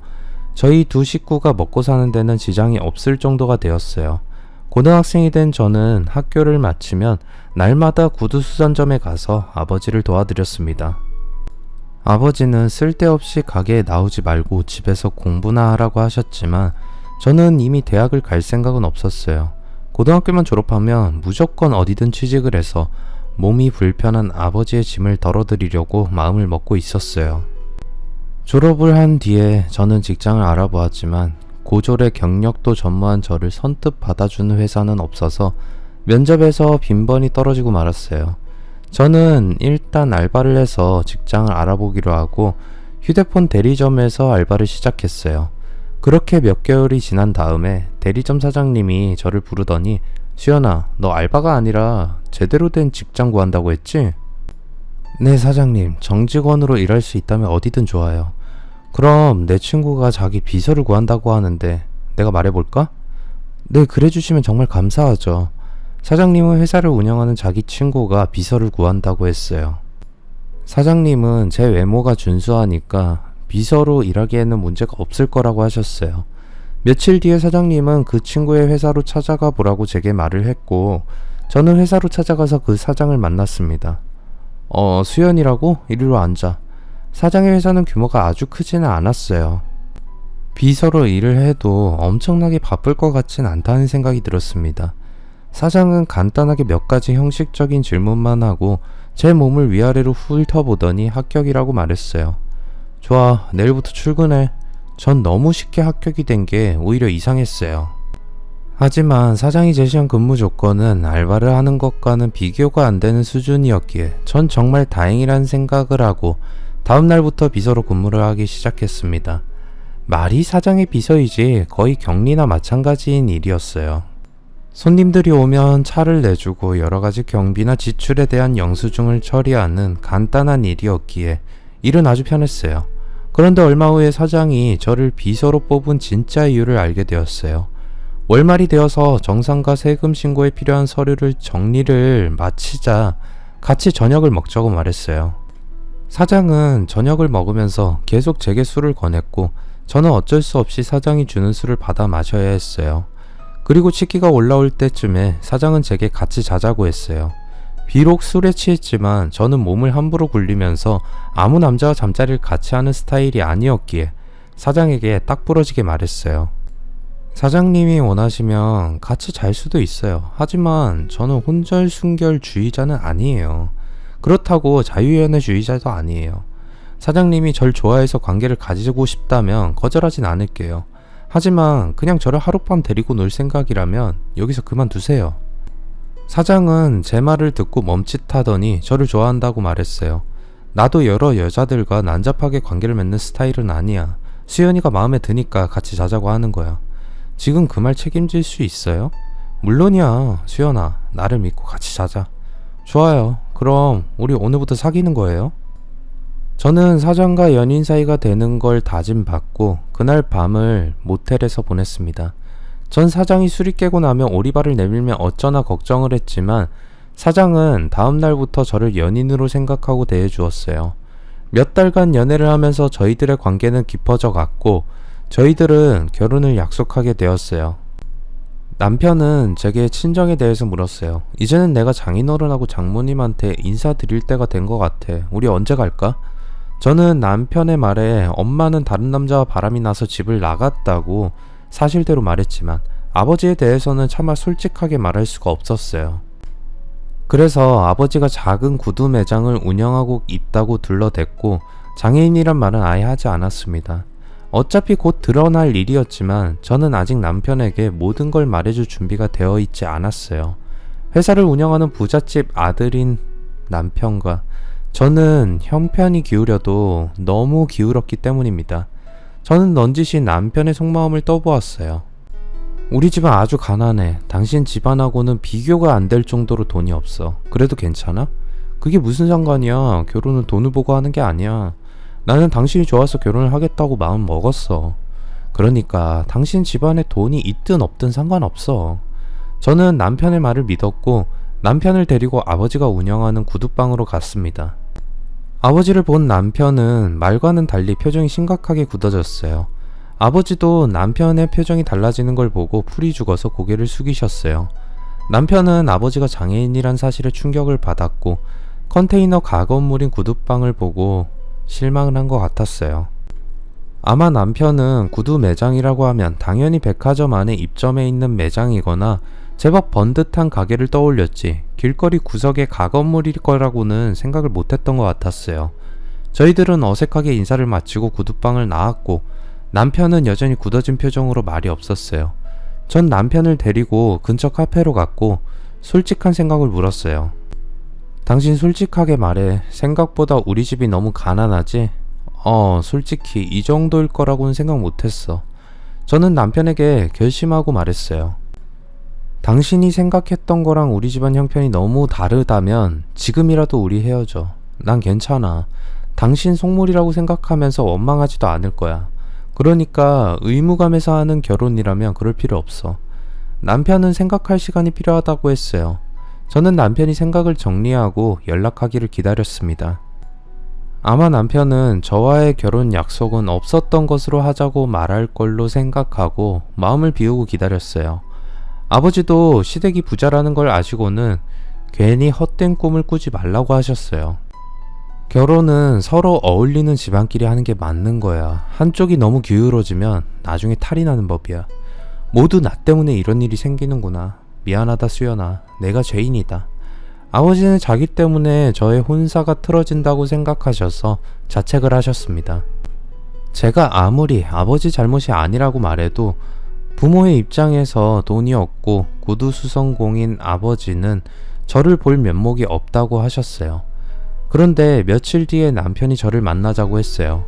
A: 저희 두 식구가 먹고 사는 데는 지장이 없을 정도가 되었어요. 고등학생이 된 저는 학교를 마치면 날마다 구두 수선점에 가서 아버지를 도와드렸습니다. 아버지는 쓸데없이 가게에 나오지 말고 집에서 공부나 하라고 하셨지만 저는 이미 대학을 갈 생각은 없었어요. 고등학교만 졸업하면 무조건 어디든 취직을 해서 몸이 불편한 아버지의 짐을 덜어드리려고 마음을 먹고 있었어요. 졸업을 한 뒤에 저는 직장을 알아보았지만 고졸의 경력도 전무한 저를 선뜻 받아주는 회사는 없어서 면접에서 빈번히 떨어지고 말았어요. 저는 일단 알바를 해서 직장을 알아보기로 하고 휴대폰 대리점에서 알바를 시작했어요. 그렇게 몇 개월이 지난 다음에 대리점 사장님이 저를 부르더니 수연아, 너 알바가 아니라 제대로 된 직장 구한다고 했지? 네, 사장님. 정직원으로 일할 수 있다면 어디든 좋아요. 그럼 내 친구가 자기 비서를 구한다고 하는데 내가 말해볼까? 네, 그래주시면 정말 감사하죠. 사장님은 회사를 운영하는 자기 친구가 비서를 구한다고 했어요. 사장님은 제 외모가 준수하니까 비서로 일하기에는 문제가 없을 거라고 하셨어요. 며칠 뒤에 사장님은 그 친구의 회사로 찾아가 보라고 제게 말을 했고 저는 회사로 찾아가서 그 사장을 만났습니다. 수연이라고? 이리로 앉아. 사장의 회사는 규모가 아주 크지는 않았어요. 비서로 일을 해도 엄청나게 바쁠 것 같진 않다는 생각이 들었습니다. 사장은 간단하게 몇 가지 형식적인 질문만 하고 제 몸을 위아래로 훑어보더니 합격이라고 말했어요. 좋아, 내일부터 출근해. 전 너무 쉽게 합격이 된 게 오히려 이상했어요. 하지만 사장이 제시한 근무 조건은 알바를 하는 것과는 비교가 안 되는 수준이었기에 전 정말 다행이란 생각을 하고 다음 날부터 비서로 근무를 하기 시작했습니다. 말이 사장의 비서이지 거의 격리나 마찬가지인 일이었어요. 손님들이 오면 차를 내주고 여러가지 경비나 지출에 대한 영수증을 처리하는 간단한 일이었기에 일은 아주 편했어요. 그런데 얼마 후에 사장이 저를 비서로 뽑은 진짜 이유를 알게 되었어요. 월말이 되어서 정산과 세금 신고에 필요한 서류를 정리를 마치자 같이 저녁을 먹자고 말했어요. 사장은 저녁을 먹으면서 계속 제게 술을 권했고 저는 어쩔 수 없이 사장이 주는 술을 받아 마셔야 했어요. 그리고 치기가 올라올 때쯤에 사장은 제게 같이 자자고 했어요. 비록 술에 취했지만 저는 몸을 함부로 굴리면서 아무 남자와 잠자리를 같이 하는 스타일이 아니었기에 사장에게 딱 부러지게 말했어요. 사장님이 원하시면 같이 잘 수도 있어요. 하지만 저는 혼절순결주의자는 아니에요. 그렇다고 자유연애주의자도 아니에요. 사장님이 절 좋아해서 관계를 가지고 싶다면 거절하진 않을게요. 하지만 그냥 저를 하룻밤 데리고 놀 생각이라면 여기서 그만두세요. 사장은 제 말을 듣고 멈칫하더니 저를 좋아한다고 말했어요. 나도 여러 여자들과 난잡하게 관계를 맺는 스타일은 아니야. 수연이가 마음에 드니까 같이 자자고 하는 거야. 지금 그 말 책임질 수 있어요? 물론이야. 수연아, 나를 믿고 같이 자자. 좋아요. 그럼 우리 오늘부터 사귀는 거예요? 저는 사장과 연인 사이가 되는 걸 다짐받고 그날 밤을 모텔에서 보냈습니다. 전 사장이 술이 깨고 나면 오리발을 내밀면 어쩌나 걱정을 했지만 사장은 다음 날부터 저를 연인으로 생각하고 대해주었어요. 몇 달간 연애를 하면서 저희들의 관계는 깊어져 갔고 저희들은 결혼을 약속하게 되었어요. 남편은 제게 친정에 대해서 물었어요. 이제는 내가 장인어른하고 장모님한테 인사드릴 때가 된 것 같아. 우리 언제 갈까? 저는 남편의 말에 엄마는 다른 남자와 바람이 나서 집을 나갔다고 사실대로 말했지만 아버지에 대해서는 차마 솔직하게 말할 수가 없었어요. 그래서 아버지가 작은 구두 매장을 운영하고 있다고 둘러댔고 장애인이란 말은 아예 하지 않았습니다. 어차피 곧 드러날 일이었지만 저는 아직 남편에게 모든 걸 말해줄 준비가 되어 있지 않았어요. 회사를 운영하는 부잣집 아들인 남편과 저는 형편이 기울여도 너무 기울었기 때문입니다. 저는 넌지시 남편의 속마음을 떠보았어요. 우리 집은 아주 가난해. 당신 집안하고는 비교가 안 될 정도로 돈이 없어. 그래도 괜찮아? 그게 무슨 상관이야. 결혼은 돈을 보고 하는 게 아니야. 나는 당신이 좋아서 결혼을 하겠다고 마음 먹었어. 그러니까 당신 집안에 돈이 있든 없든 상관없어. 저는 남편의 말을 믿었고 남편을 데리고 아버지가 운영하는 구두방으로 갔습니다. 아버지를 본 남편은 말과는 달리 표정이 심각하게 굳어졌어요. 아버지도 남편의 표정이 달라지는 걸 보고 풀이 죽어서 고개를 숙이셨어요. 남편은 아버지가 장애인이란 사실에 충격을 받았고 컨테이너 가건물인 구두방을 보고 실망을 한 것 같았어요. 아마 남편은 구두 매장이라고 하면 당연히 백화점 안에 입점해 있는 매장이거나 제법 번듯한 가게를 떠올렸지 길거리 구석의 가건물일 거라고는 생각을 못했던 것 같았어요. 저희들은 어색하게 인사를 마치고 구두방을 나왔고 남편은 여전히 굳어진 표정으로 말이 없었어요. 전 남편을 데리고 근처 카페로 갔고 솔직한 생각을 물었어요. 당신 솔직하게 말해. 생각보다 우리 집이 너무 가난하지? 솔직히 이 정도일 거라고는 생각 못했어. 저는 남편에게 결심하고 말했어요. 당신이 생각했던 거랑 우리 집안 형편이 너무 다르다면 지금이라도 우리 헤어져. 난 괜찮아. 당신 속물이라고 생각하면서 원망하지도 않을 거야. 그러니까 의무감에서 하는 결혼이라면 그럴 필요 없어. 남편은 생각할 시간이 필요하다고 했어요. 저는 남편이 생각을 정리하고 연락하기를 기다렸습니다. 아마 남편은 저와의 결혼 약속은 없었던 것으로 하자고 말할 걸로 생각하고 마음을 비우고 기다렸어요. 아버지도 시댁이 부자라는 걸 아시고는 괜히 헛된 꿈을 꾸지 말라고 하셨어요. 결혼은 서로 어울리는 집안끼리 하는 게 맞는 거야. 한쪽이 너무 기울어지면 나중에 탈이 나는 법이야. 모두 나 때문에 이런 일이 생기는구나. 미안하다 수연아. 내가 죄인이다. 아버지는 자기 때문에 저의 혼사가 틀어진다고 생각하셔서 자책을 하셨습니다. 제가 아무리 아버지 잘못이 아니라고 말해도 부모의 입장에서 돈이 없고 구두수성공인 아버지는 저를 볼 면목이 없다고 하셨어요. 그런데 며칠 뒤에 남편이 저를 만나자고 했어요.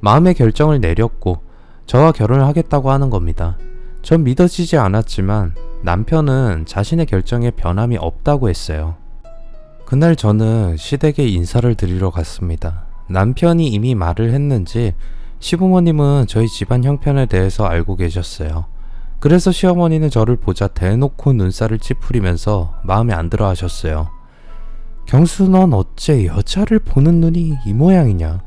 A: 마음의 결정을 내렸고 저와 결혼을 하겠다고 하는 겁니다. 전 믿어지지 않았지만 남편은 자신의 결정에 변함이 없다고 했어요. 그날 저는 시댁에 인사를 드리러 갔습니다. 남편이 이미 말을 했는지 시부모님은 저희 집안 형편에 대해서 알고 계셨어요. 그래서 시어머니는 저를 보자 대놓고 눈살을 찌푸리면서 마음에 안 들어 하셨어요. 경수, 넌 어째 여자를 보는 눈이 이 모양이냐?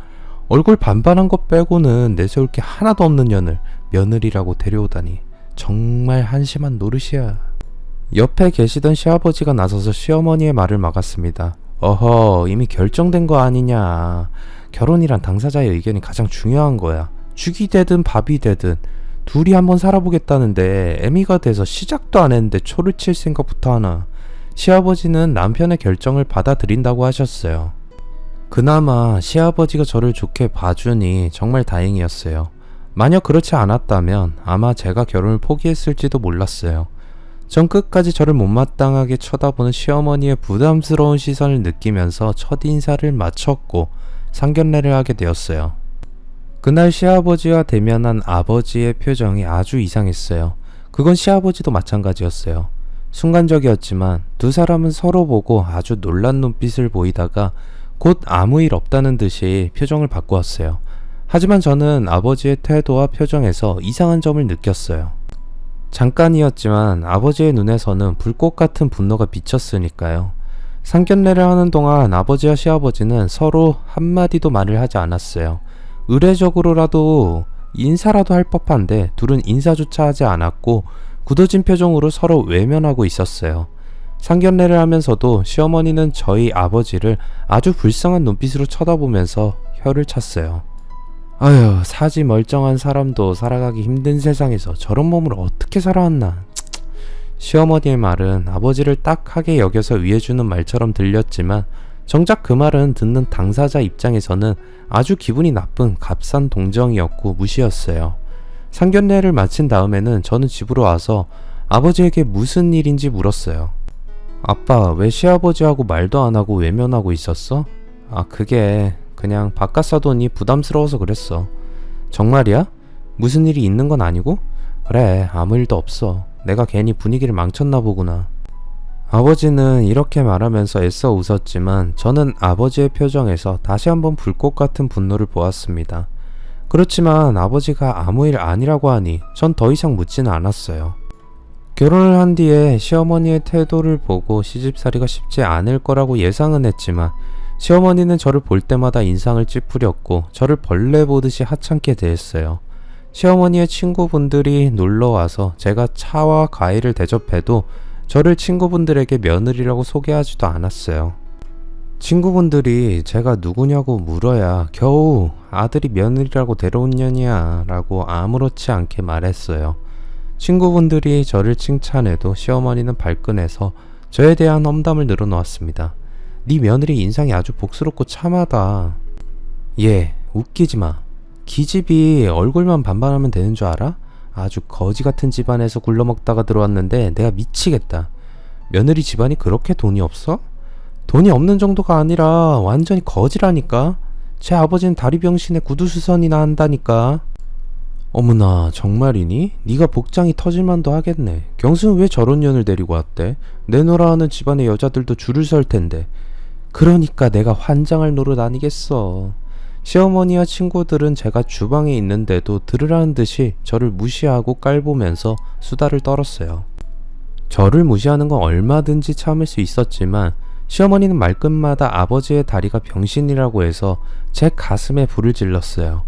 A: 얼굴 반반한 것 빼고는 내세울 게 하나도 없는 년을 며느리라고 데려오다니 정말 한심한 노릇이야. 옆에 계시던 시아버지가 나서서 시어머니의 말을 막았습니다. 어허, 이미 결정된 거 아니냐. 결혼이란 당사자의 의견이 가장 중요한 거야. 죽이 되든 밥이 되든 둘이 한번 살아보겠다는데 애미가 돼서 시작도 안 했는데 초를 칠 생각부터 하나. 시아버지는 남편의 결정을 받아들인다고 하셨어요. 그나마 시아버지가 저를 좋게 봐주니 정말 다행이었어요. 만약 그렇지 않았다면 아마 제가 결혼을 포기했을지도 몰랐어요. 전 끝까지 저를 못마땅하게 쳐다보는 시어머니의 부담스러운 시선을 느끼면서 첫인사를 마쳤고 상견례를 하게 되었어요. 그날 시아버지와 대면한 아버지의 표정이 아주 이상했어요. 그건 시아버지도 마찬가지였어요. 순간적이었지만 두 사람은 서로 보고 아주 놀란 눈빛을 보이다가 곧 아무 일 없다는 듯이 표정을 바꾸었어요. 하지만 저는 아버지의 태도와 표정에서 이상한 점을 느꼈어요. 잠깐이었지만 아버지의 눈에서는 불꽃 같은 분노가 비쳤으니까요. 상견례를 하는 동안 아버지와 시아버지는 서로 한마디도 말을 하지 않았어요. 의례적으로라도 인사라도 할 법한데 둘은 인사조차 하지 않았고 굳어진 표정으로 서로 외면하고 있었어요. 상견례를 하면서도 시어머니는 저희 아버지를 아주 불쌍한 눈빛으로 쳐다보면서 혀를 찼어요. 아휴, 사지 멀쩡한 사람도 살아가기 힘든 세상에서 저런 몸을 어떻게 살아왔나. 시어머니의 말은 아버지를 딱하게 여겨서 위해주는 말처럼 들렸지만 정작 그 말은 듣는 당사자 입장에서는 아주 기분이 나쁜 값싼 동정이었고 무시였어요. 상견례를 마친 다음에는 저는 집으로 와서 아버지에게 무슨 일인지 물었어요. 아빠, 왜 시아버지하고 말도 안 하고 외면하고 있었어? 그게 그냥 바깥 사돈이 부담스러워서 그랬어. 정말이야? 무슨 일이 있는 건 아니고? 그래, 아무 일도 없어. 내가 괜히 분위기를 망쳤나 보구나. 아버지는 이렇게 말하면서 애써 웃었지만 저는 아버지의 표정에서 다시 한번 불꽃 같은 분노를 보았습니다. 그렇지만 아버지가 아무 일 아니라고 하니 전 더 이상 묻지는 않았어요. 결혼을 한 뒤에 시어머니의 태도를 보고 시집살이가 쉽지 않을 거라고 예상은 했지만 시어머니는 저를 볼 때마다 인상을 찌푸렸고 저를 벌레 보듯이 하찮게 대했어요. 시어머니의 친구분들이 놀러와서 제가 차와 과일을 대접해도 저를 친구분들에게 며느리라고 소개하지도 않았어요. 친구분들이 제가 누구냐고 물어야 겨우 아들이 며느리라고 데려온 년이야 라고 아무렇지 않게 말했어요. 친구분들이 저를 칭찬해도 시어머니는 발끈해서 저에 대한 험담을 늘어놓았습니다. 네 며느리 인상이 아주 복스럽고 참하다. 얘 웃기지마. 기집이 얼굴만 반반하면 되는 줄 알아? 아주 거지 같은 집안에서 굴러먹다가 들어왔는데 내가 미치겠다. 며느리 집안이 그렇게 돈이 없어? 돈이 없는 정도가 아니라 완전히 거지라니까. 제 아버지는 다리병신에 구두수선이나 한다니까. 어머나 정말이니? 네가 복장이 터질만도 하겠네. 경수는 왜 저런 년을 데리고 왔대? 내노라 하는 집안의 여자들도 줄을 설 텐데. 그러니까 내가 환장할 노릇 아니겠어. 시어머니와 친구들은 제가 주방에 있는데도 들으라는 듯이 저를 무시하고 깔보면서 수다를 떨었어요. 저를 무시하는 건 얼마든지 참을 수 있었지만 시어머니는 말끝마다 아버지의 다리가 병신이라고 해서 제 가슴에 불을 질렀어요.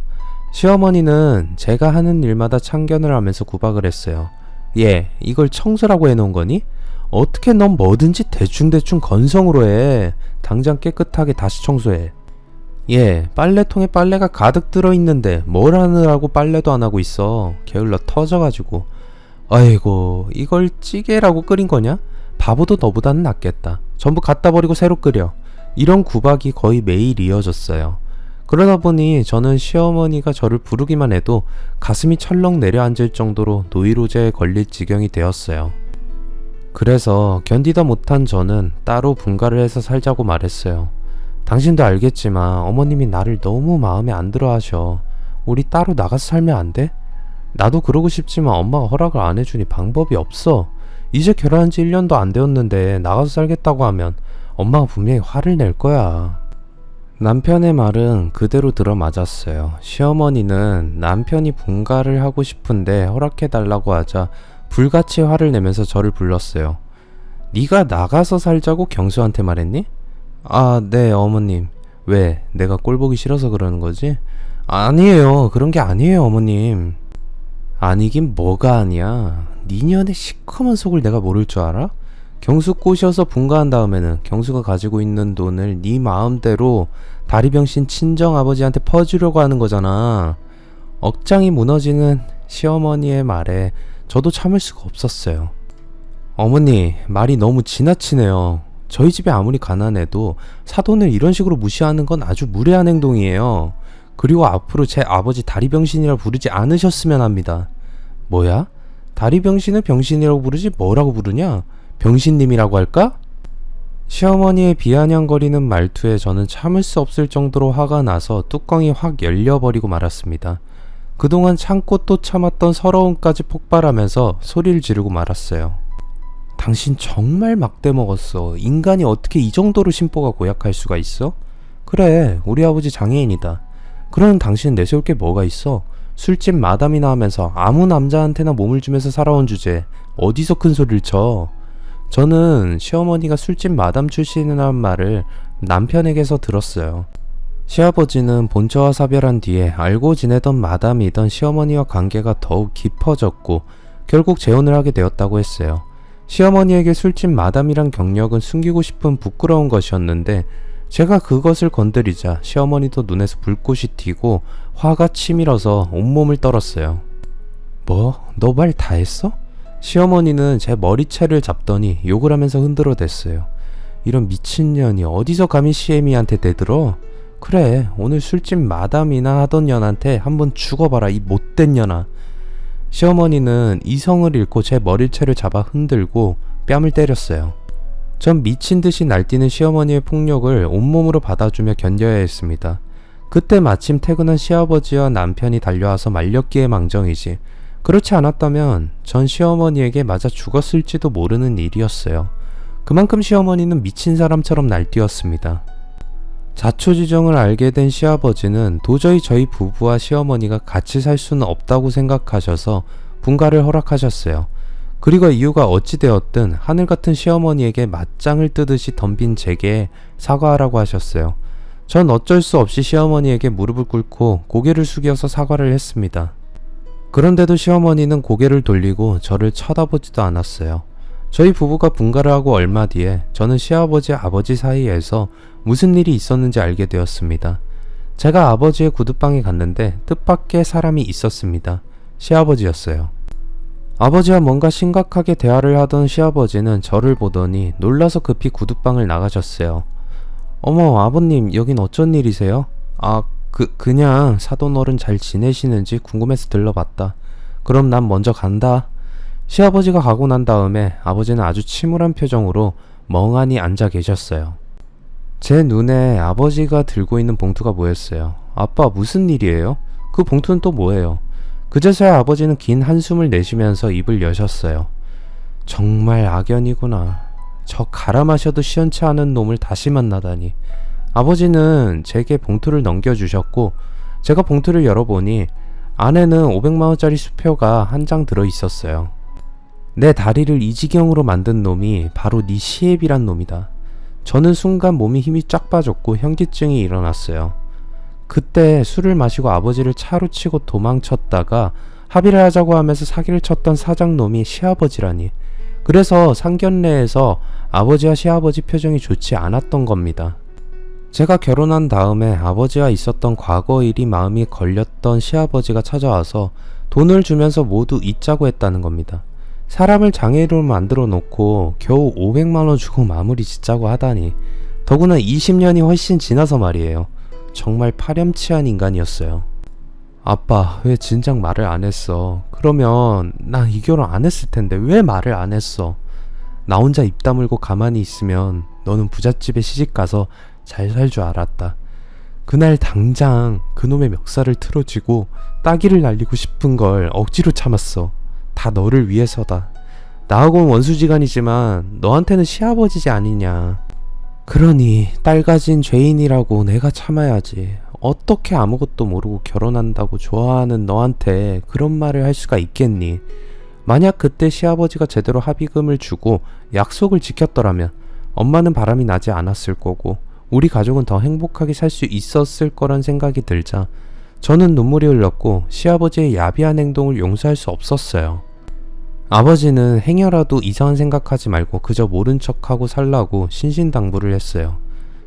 A: 시어머니는 제가 하는 일마다 참견을 하면서 구박을 했어요. 얘, 이걸 청소라고 해놓은 거니? 어떻게 넌 뭐든지 대충대충 건성으로 해. 당장 깨끗하게 다시 청소해. 얘, 빨래통에 빨래가 가득 들어있는데 뭘 하느라고 빨래도 안 하고 있어. 게을러 터져가지고. 아이고, 이걸 찌개라고 끓인 거냐? 바보도 너보다는 낫겠다. 전부 갖다 버리고 새로 끓여. 이런 구박이 거의 매일 이어졌어요. 그러다 보니 저는 시어머니가 저를 부르기만 해도 가슴이 철렁 내려앉을 정도로 노이로제에 걸릴 지경이 되었어요. 그래서 견디다 못한 저는 따로 분가를 해서 살자고 말했어요. 당신도 알겠지만 어머님이 나를 너무 마음에 안 들어 하셔. 우리 따로 나가서 살면 안 돼? 나도 그러고 싶지만 엄마가 허락을 안 해주니 방법이 없어. 이제 결혼한 지 1년도 안 되었는데 나가서 살겠다고 하면 엄마가 분명히 화를 낼 거야. 남편의 말은 그대로 들어맞았어요. 시어머니는 남편이 분가를 하고 싶은데 허락해달라고 하자 불같이 화를 내면서 저를 불렀어요. 네가 나가서 살자고 경수한테 말했니? 아, 네 어머님. 왜? 내가 꼴보기 싫어서 그러는 거지? 아니에요. 그런 게 아니에요 어머님. 아니긴 뭐가 아니야. 니년의 시커먼 속을 내가 모를 줄 알아? 경수 꼬셔서 분가한 다음에는 경수가 가지고 있는 돈을 네 마음대로 다리병신 친정아버지한테 퍼주려고 하는 거잖아. 억장이 무너지는 시어머니의 말에 저도 참을 수가 없었어요. 어머니, 말이 너무 지나치네요. 저희 집이 아무리 가난해도 사돈을 이런 식으로 무시하는 건 아주 무례한 행동이에요. 그리고 앞으로 제 아버지 다리병신이라 부르지 않으셨으면 합니다. 뭐야? 다리병신을 병신이라고 부르지 뭐라고 부르냐? 병신님이라고 할까? 시어머니의 비아냥거리는 말투에 저는 참을 수 없을 정도로 화가 나서 뚜껑이 확 열려버리고 말았습니다. 그동안 참고 또 참았던 서러움까지 폭발하면서 소리를 지르고 말았어요. 당신 정말 막대 먹었어. 인간이 어떻게 이 정도로 심보가 고약할 수가 있어? 그래, 우리 아버지 장애인이다. 그러는 당신은 내세울 게 뭐가 있어? 술집 마담이나 하면서 아무 남자한테나 몸을 주면서 살아온 주제 어디서 큰 소리를 쳐? 저는 시어머니가 술집 마담 출신이라는 말을 남편에게서 들었어요. 시아버지는 본처와 사별한 뒤에 알고 지내던 마담이던 시어머니와 관계가 더욱 깊어졌고 결국 재혼을 하게 되었다고 했어요. 시어머니에게 술집 마담이란 경력은 숨기고 싶은 부끄러운 것이었는데 제가 그것을 건드리자 시어머니도 눈에서 불꽃이 튀고 화가 치밀어서 온몸을 떨었어요. 뭐? 너 말 다 했어? 시어머니는 제 머리채를 잡더니 욕을 하면서 흔들어댔어요. 이런 미친년이 어디서 감히 시애미한테 대들어? 그래, 오늘 술집 마담이나 하던 년한테 한번 죽어봐라 이 못된 년아. 시어머니는 이성을 잃고 제 머리채를 잡아 흔들고 뺨을 때렸어요. 전 미친듯이 날뛰는 시어머니의 폭력을 온몸으로 받아주며 견뎌야 했습니다. 그때 마침 퇴근한 시아버지와 남편이 달려와서 말렸기에 망정이지 그렇지 않았다면 전 시어머니에게 맞아 죽었을지도 모르는 일이었어요. 그만큼 시어머니는 미친 사람처럼 날뛰었습니다. 자초지정을 알게 된 시아버지는 도저히 저희 부부와 시어머니가 같이 살 수는 없다고 생각하셔서 분가를 허락하셨어요. 그리고 이유가 어찌되었든 하늘같은 시어머니에게 맞짱을 뜨듯이 덤빈 제게 사과하라고 하셨어요. 전 어쩔 수 없이 시어머니에게 무릎을 꿇고 고개를 숙여서 사과를 했습니다. 그런데도 시어머니는 고개를 돌리고 저를 쳐다보지도 않았어요. 저희 부부가 분가를 하고 얼마 뒤에 저는 시아버지와 아버지 사이에서 무슨 일이 있었는지 알게 되었습니다. 제가 아버지의 구두방에 갔는데 뜻밖의 사람이 있었습니다. 시아버지였어요. 아버지와 뭔가 심각하게 대화를 하던 시아버지는 저를 보더니 놀라서 급히 구두방을 나가셨어요. 어머, 아버님, 여긴 어쩐 일이세요? 그냥 사돈 어른 잘 지내시는지 궁금해서 들러봤다. 그럼 난 먼저 간다. 시아버지가 가고 난 다음에 아버지는 아주 침울한 표정으로 멍하니 앉아 계셨어요. 제 눈에 아버지가 들고 있는 봉투가 보였어요. 아빠, 무슨 일이에요? 그 봉투는 또 뭐예요? 그제서야 아버지는 긴 한숨을 내쉬면서 입을 여셨어요. 정말 악연이구나. 저 갈아 마셔도 시원치 않은 놈을 다시 만나다니. 아버지는 제게 봉투를 넘겨주셨고, 제가 봉투를 열어보니 안에는 500만원짜리 수표가 한 장 들어있었어요. 내 다리를 이 지경으로 만든 놈이 바로 네 시애비란 놈이다. 저는 순간 몸이 힘이 쫙 빠졌고 현기증이 일어났어요. 그때 술을 마시고 아버지를 차로 치고 도망쳤다가 합의를 하자고 하면서 사기를 쳤던 사장놈이 시아버지라니. 그래서 상견례에서 아버지와 시아버지 표정이 좋지 않았던 겁니다. 제가 결혼한 다음에 아버지와 있었던 과거 일이 마음이 걸렸던 시아버지가 찾아와서 돈을 주면서 모두 잊자고 했다는 겁니다. 사람을 장애인으로 만들어 놓고 겨우 500만원 주고 마무리 짓자고 하다니. 더구나 20년이 훨씬 지나서 말이에요. 정말 파렴치한 인간이었어요. 아빠, 왜 진작 말을 안 했어? 그러면 난 이 결혼 안 했을 텐데 왜 말을 안 했어? 나 혼자 입 다물고 가만히 있으면 너는 부잣집에 시집가서 잘 살 줄 알았다. 그날 당장 그놈의 멱살을 틀어쥐고 따귀를 날리고 싶은 걸 억지로 참았어. 다 너를 위해서다. 나하고는 원수지간이지만 너한테는 시아버지지 아니냐. 그러니 딸 가진 죄인이라고 내가 참아야지. 어떻게 아무것도 모르고 결혼한다고 좋아하는 너한테 그런 말을 할 수가 있겠니? 만약 그때 시아버지가 제대로 합의금을 주고 약속을 지켰더라면 엄마는 바람이 나지 않았을 거고 우리 가족은 더 행복하게 살 수 있었을 거란 생각이 들자 저는 눈물이 흘렀고 시아버지의 야비한 행동을 용서할 수 없었어요. 아버지는 행여라도 이상한 생각하지 말고 그저 모른 척하고 살라고 신신당부를 했어요.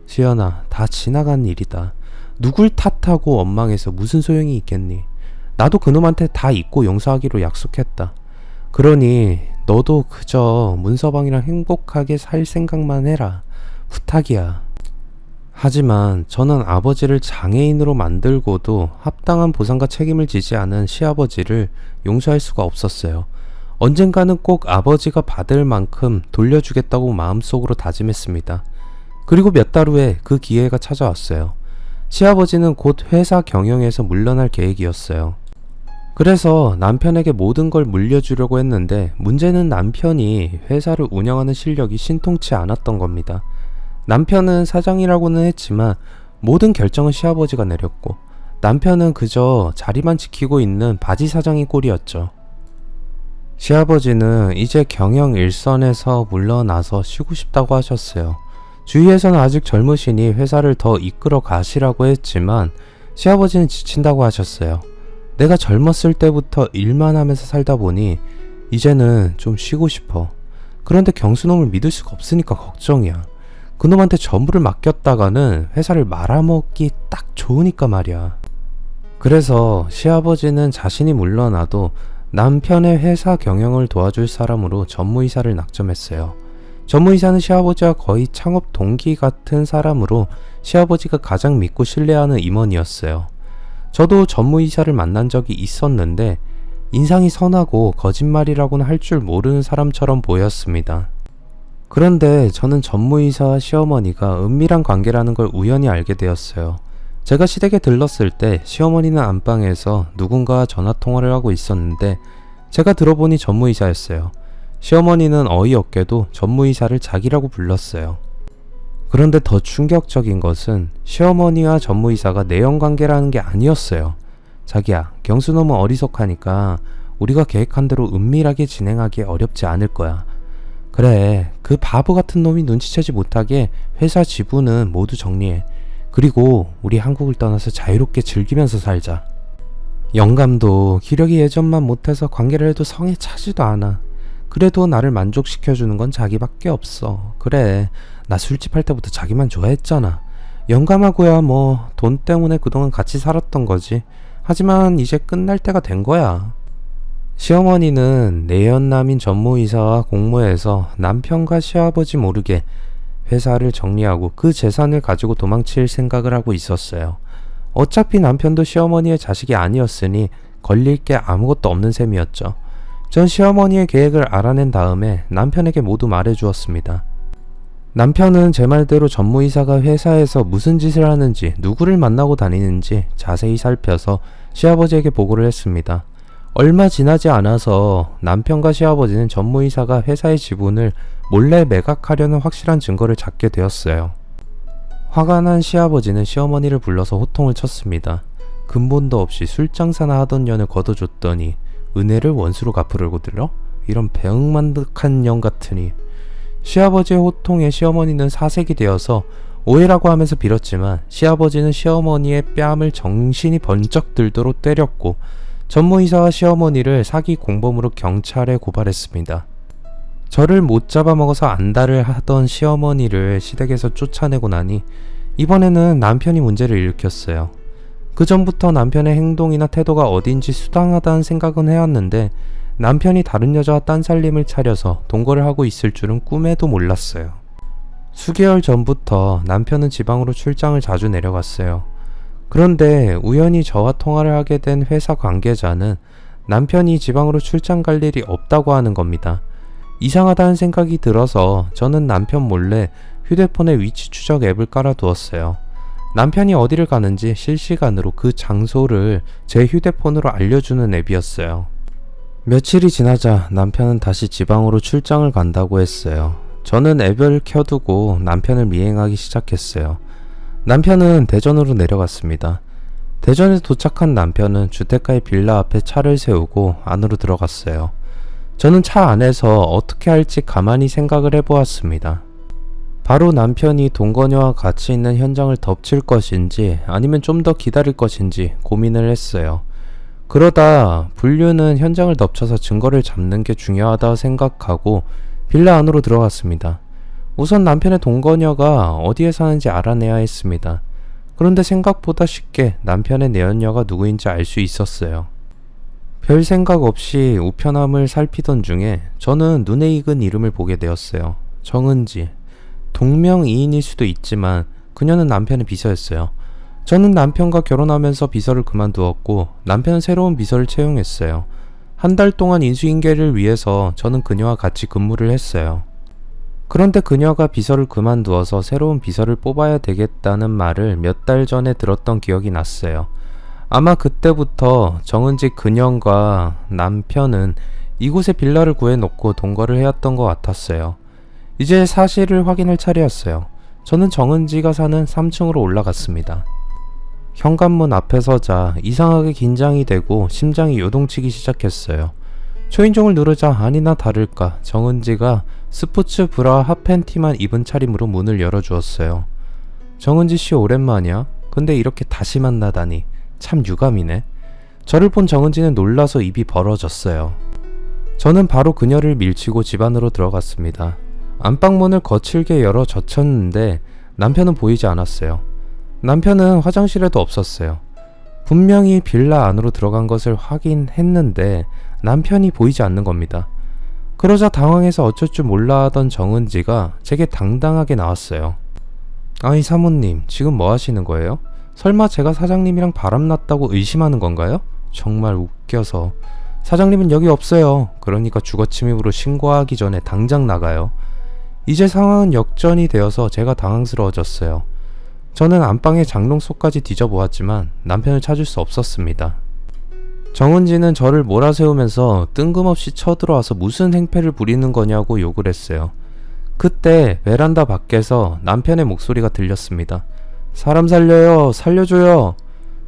A: 시연아, 다 지나간 일이다. 누굴 탓하고 원망해서 무슨 소용이 있겠니? 나도 그놈한테 다 잊고 용서하기로 약속했다. 그러니 너도 그저 문서방이랑 행복하게 살 생각만 해라. 부탁이야. 하지만 저는 아버지를 장애인으로 만들고도 합당한 보상과 책임을 지지 않은 시아버지를 용서할 수가 없었어요. 언젠가는 꼭 아버지가 받을 만큼 돌려주겠다고 마음속으로 다짐했습니다. 그리고 몇 달 후에 그 기회가 찾아왔어요. 시아버지는 곧 회사 경영에서 물러날 계획이었어요. 그래서 남편에게 모든 걸 물려주려고 했는데 문제는 남편이 회사를 운영하는 실력이 신통치 않았던 겁니다. 남편은 사장이라고는 했지만 모든 결정은 시아버지가 내렸고 남편은 그저 자리만 지키고 있는 바지 사장인 꼴이었죠. 시아버지는 이제 경영 일선에서 물러나서 쉬고 싶다고 하셨어요. 주위에서는 아직 젊으시니 회사를 더 이끌어 가시라고 했지만 시아버지는 지친다고 하셨어요. 내가 젊었을 때부터 일만 하면서 살다 보니 이제는 좀 쉬고 싶어. 그런데 경수놈을 믿을 수가 없으니까 걱정이야. 그놈한테 전부를 맡겼다가는 회사를 말아먹기 딱 좋으니까 말이야. 그래서 시아버지는 자신이 물러나도 남편의 회사 경영을 도와줄 사람으로 전무이사를 낙점했어요. 전무이사는 시아버지와 거의 창업 동기 같은 사람으로 시아버지가 가장 믿고 신뢰하는 임원이었어요. 저도 전무이사를 만난 적이 있었는데 인상이 선하고 거짓말이라고는 할 줄 모르는 사람처럼 보였습니다. 그런데 저는 전무이사와 시어머니가 은밀한 관계라는 걸 우연히 알게 되었어요. 제가 시댁에 들렀을 때 시어머니는 안방에서 누군가와 전화통화를 하고 있었는데 제가 들어보니 전무이사였어요. 시어머니는 어이없게도 전무이사를 자기라고 불렀어요. 그런데 더 충격적인 것은 시어머니와 전무이사가 내연관계라는 게 아니었어요. 자기야, 경수놈은 어리석하니까 우리가 계획한 대로 은밀하게 진행하기 어렵지 않을 거야. 그래, 그 바보 같은 놈이 눈치채지 못하게 회사 지분은 모두 정리해. 그리고 우리 한국을 떠나서 자유롭게 즐기면서 살자. 영감도 기력이 예전만 못해서 관계를 해도 성에 차지도 않아. 그래도 나를 만족시켜주는 건 자기밖에 없어. 그래, 나 술집 할 때부터 자기만 좋아했잖아. 영감하고야 뭐 돈 때문에 그동안 같이 살았던 거지. 하지만 이제 끝날 때가 된 거야. 시어머니는 내연남인 전무이사와 공모해서 남편과 시아버지 모르게 회사를 정리하고 그 재산을 가지고 도망칠 생각을 하고 있었어요. 어차피 남편도 시어머니의 자식이 아니었으니 걸릴 게 아무것도 없는 셈이었죠. 전 시어머니의 계획을 알아낸 다음에 남편에게 모두 말해주었습니다. 남편은 제 말대로 전무이사가 회사에서 무슨 짓을 하는지, 누구를 만나고 다니는지 자세히 살펴서 시아버지에게 보고를 했습니다. 얼마 지나지 않아서 남편과 시아버지는 전무이사가 회사의 지분을 몰래 매각하려는 확실한 증거를 찾게 되었어요. 화가 난 시아버지는 시어머니를 불러서 호통을 쳤습니다. 근본도 없이 술장사나 하던 년을 걷어줬더니 은혜를 원수로 갚으려고 들어? 이런 배은망덕한 년 같으니. 시아버지의 호통에 시어머니는 사색이 되어서 오해라고 하면서 빌었지만 시아버지는 시어머니의 뺨을 정신이 번쩍 들도록 때렸고 전무이사와 시어머니를 사기 공범으로 경찰에 고발했습니다. 저를 못 잡아먹어서 안달을 하던 시어머니를 시댁에서 쫓아내고 나니 이번에는 남편이 문제를 일으켰어요. 그 전부터 남편의 행동이나 태도가 어딘지 수상하다는 생각은 해왔는데 남편이 다른 여자와 딴살림을 차려서 동거를 하고 있을 줄은 꿈에도 몰랐어요. 수개월 전부터 남편은 지방으로 출장을 자주 내려갔어요. 그런데 우연히 저와 통화를 하게 된 회사 관계자는 남편이 지방으로 출장 갈 일이 없다고 하는 겁니다. 이상하다는 생각이 들어서 저는 남편 몰래 휴대폰에 위치 추적 앱을 깔아두었어요. 남편이 어디를 가는지 실시간으로 그 장소를 제 휴대폰으로 알려주는 앱이었어요. 며칠이 지나자 남편은 다시 지방으로 출장을 간다고 했어요. 저는 앱을 켜두고 남편을 미행하기 시작했어요. 남편은 대전으로 내려갔습니다. 대전에 도착한 남편은 주택가의 빌라 앞에 차를 세우고 안으로 들어갔어요. 저는 차 안에서 어떻게 할지 가만히 생각을 해보았습니다. 바로 남편이 동거녀와 같이 있는 현장을 덮칠 것인지 아니면 좀 더 기다릴 것인지 고민을 했어요. 그러다 분류는 현장을 덮쳐서 증거를 잡는 게 중요하다 생각하고 빌라 안으로 들어갔습니다. 우선 남편의 동거녀가 어디에 사는지 알아내야 했습니다. 그런데 생각보다 쉽게 남편의 내연녀가 누구인지 알 수 있었어요. 별 생각 없이 우편함을 살피던 중에 저는 눈에 익은 이름을 보게 되었어요. 정은지. 동명이인일 수도 있지만 그녀는 남편의 비서였어요. 저는 남편과 결혼하면서 비서를 그만두었고 남편은 새로운 비서를 채용했어요. 한 달 동안 인수인계를 위해서 저는 그녀와 같이 근무를 했어요. 그런데 그녀가 비서를 그만두어서 새로운 비서를 뽑아야 되겠다는 말을 몇 달 전에 들었던 기억이 났어요. 아마 그때부터 정은지 그녀과 남편은 이곳에 빌라를 구해놓고 동거를 해왔던 것 같았어요. 이제 사실을 확인할 차례였어요. 저는 정은지가 사는 3층으로 올라갔습니다. 현관문 앞에 서자 이상하게 긴장이 되고 심장이 요동치기 시작했어요. 초인종을 누르자 아니나 다를까 정은지가 스포츠 브라 핫팬티만 입은 차림으로 문을 열어주었어요. 정은지씨 오랜만이야? 근데 이렇게 다시 만나다니 참 유감이네. 저를 본 정은지는 놀라서 입이 벌어졌어요. 저는 바로 그녀를 밀치고 집 안으로 들어갔습니다. 안방문을 거칠게 열어 젖혔는데 남편은 보이지 않았어요. 남편은 화장실에도 없었어요. 분명히 빌라 안으로 들어간 것을 확인했는데 남편이 보이지 않는 겁니다. 그러자 당황해서 어쩔 줄 몰라 하던 정은지가 제게 당당하게 나왔어요. 아니 사모님, 지금 뭐 하시는 거예요? 설마 제가 사장님이랑 바람났다고 의심하는 건가요? 정말 웃겨서. 사장님은 여기 없어요. 그러니까 주거침입으로 신고하기 전에 당장 나가요. 이제 상황은 역전이 되어서 제가 당황스러워졌어요. 저는 안방의 장롱 속까지 뒤져보았지만 남편을 찾을 수 없었습니다. 정은지는 저를 몰아세우면서 뜬금없이 쳐들어와서 무슨 행패를 부리는 거냐고 욕을 했어요. 그때 베란다 밖에서 남편의 목소리가 들렸습니다. 사람 살려요, 살려줘요.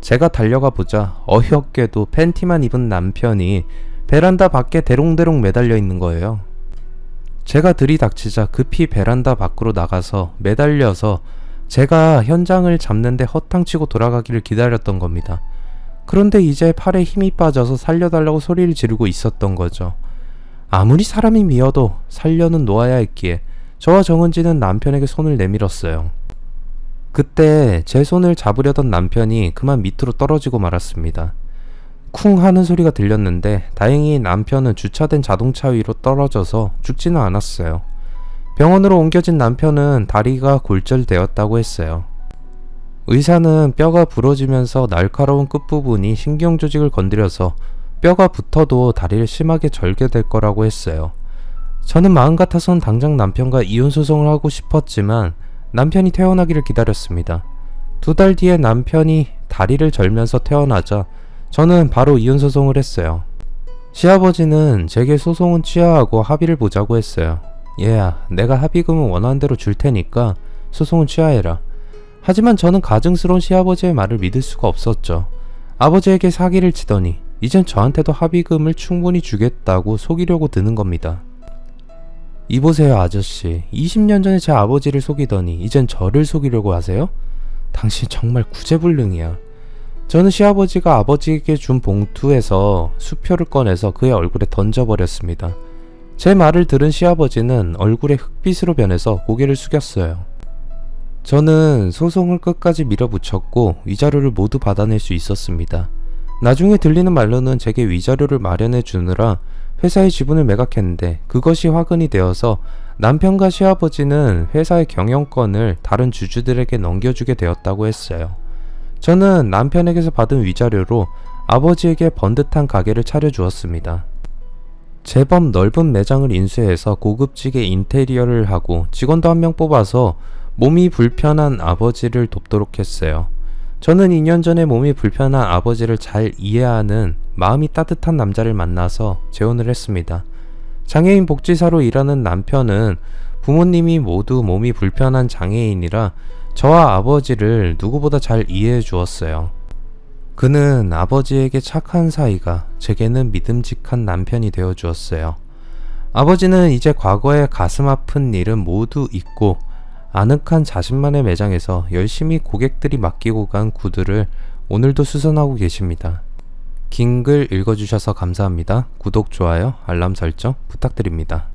A: 제가 달려가 보자 어이없게도 팬티만 입은 남편이 베란다 밖에 대롱대롱 매달려 있는 거예요. 제가 들이닥치자 급히 베란다 밖으로 나가서 매달려서 제가 현장을 잡는데 허탕치고 돌아가기를 기다렸던 겁니다. 그런데 이제 팔에 힘이 빠져서 살려달라고 소리를 지르고 있었던 거죠. 아무리 사람이 미워도 살려는 놓아야 했기에 저와 정은지는 남편에게 손을 내밀었어요. 그때 제 손을 잡으려던 남편이 그만 밑으로 떨어지고 말았습니다. 쿵 하는 소리가 들렸는데 다행히 남편은 주차된 자동차 위로 떨어져서 죽지는 않았어요. 병원으로 옮겨진 남편은 다리가 골절되었다고 했어요. 의사는 뼈가 부러지면서 날카로운 끝부분이 신경조직을 건드려서 뼈가 붙어도 다리를 심하게 절게 될 거라고 했어요. 저는 마음 같아선 당장 남편과 이혼 소송을 하고 싶었지만 남편이 퇴원하기를 기다렸습니다. 2달 뒤에 남편이 다리를 절면서 퇴원하자 저는 바로 이혼 소송을 했어요. 시아버지는 제게 소송은 취하하고 합의를 보자고 했어요. 얘야, 내가 합의금은 원하는 대로 줄 테니까 소송은 취하해라. 하지만 저는 가증스러운 시아버지의 말을 믿을 수가 없었죠. 아버지에게 사기를 치더니 이젠 저한테도 합의금을 충분히 주겠다고 속이려고 드는 겁니다. 이보세요 아저씨, 20년 전에 제 아버지를 속이더니 이젠 저를 속이려고 하세요? 당신 정말 구제불능이야. 저는 시아버지가 아버지에게 준 봉투에서 수표를 꺼내서 그의 얼굴에 던져버렸습니다. 제 말을 들은 시아버지는 얼굴에 흑빛으로 변해서 고개를 숙였어요. 저는 소송을 끝까지 밀어붙였고 위자료를 모두 받아낼 수 있었습니다. 나중에 들리는 말로는 제게 위자료를 마련해 주느라 회사의 지분을 매각했는데 그것이 화근이 되어서 남편과 시아버지는 회사의 경영권을 다른 주주들에게 넘겨주게 되었다고 했어요. 저는 남편에게서 받은 위자료로 아버지에게 번듯한 가게를 차려주었습니다. 제법 넓은 매장을 인수해서 고급지게 인테리어를 하고 직원도 한 명 뽑아서 몸이 불편한 아버지를 돕도록 했어요. 저는 2년 전에 몸이 불편한 아버지를 잘 이해하는 마음이 따뜻한 남자를 만나서 재혼을 했습니다. 장애인 복지사로 일하는 남편은 부모님이 모두 몸이 불편한 장애인이라 저와 아버지를 누구보다 잘 이해해 주었어요. 그는 아버지에게 착한 사이가 제게는 믿음직한 남편이 되어 주었어요. 아버지는 이제 과거의 가슴 아픈 일은 모두 잊고 아늑한 자신만의 매장에서 열심히 고객들이 맡기고 간 구두를 오늘도 수선하고 계십니다. 긴 글 읽어주셔서 감사합니다. 구독, 좋아요, 알람 설정 부탁드립니다.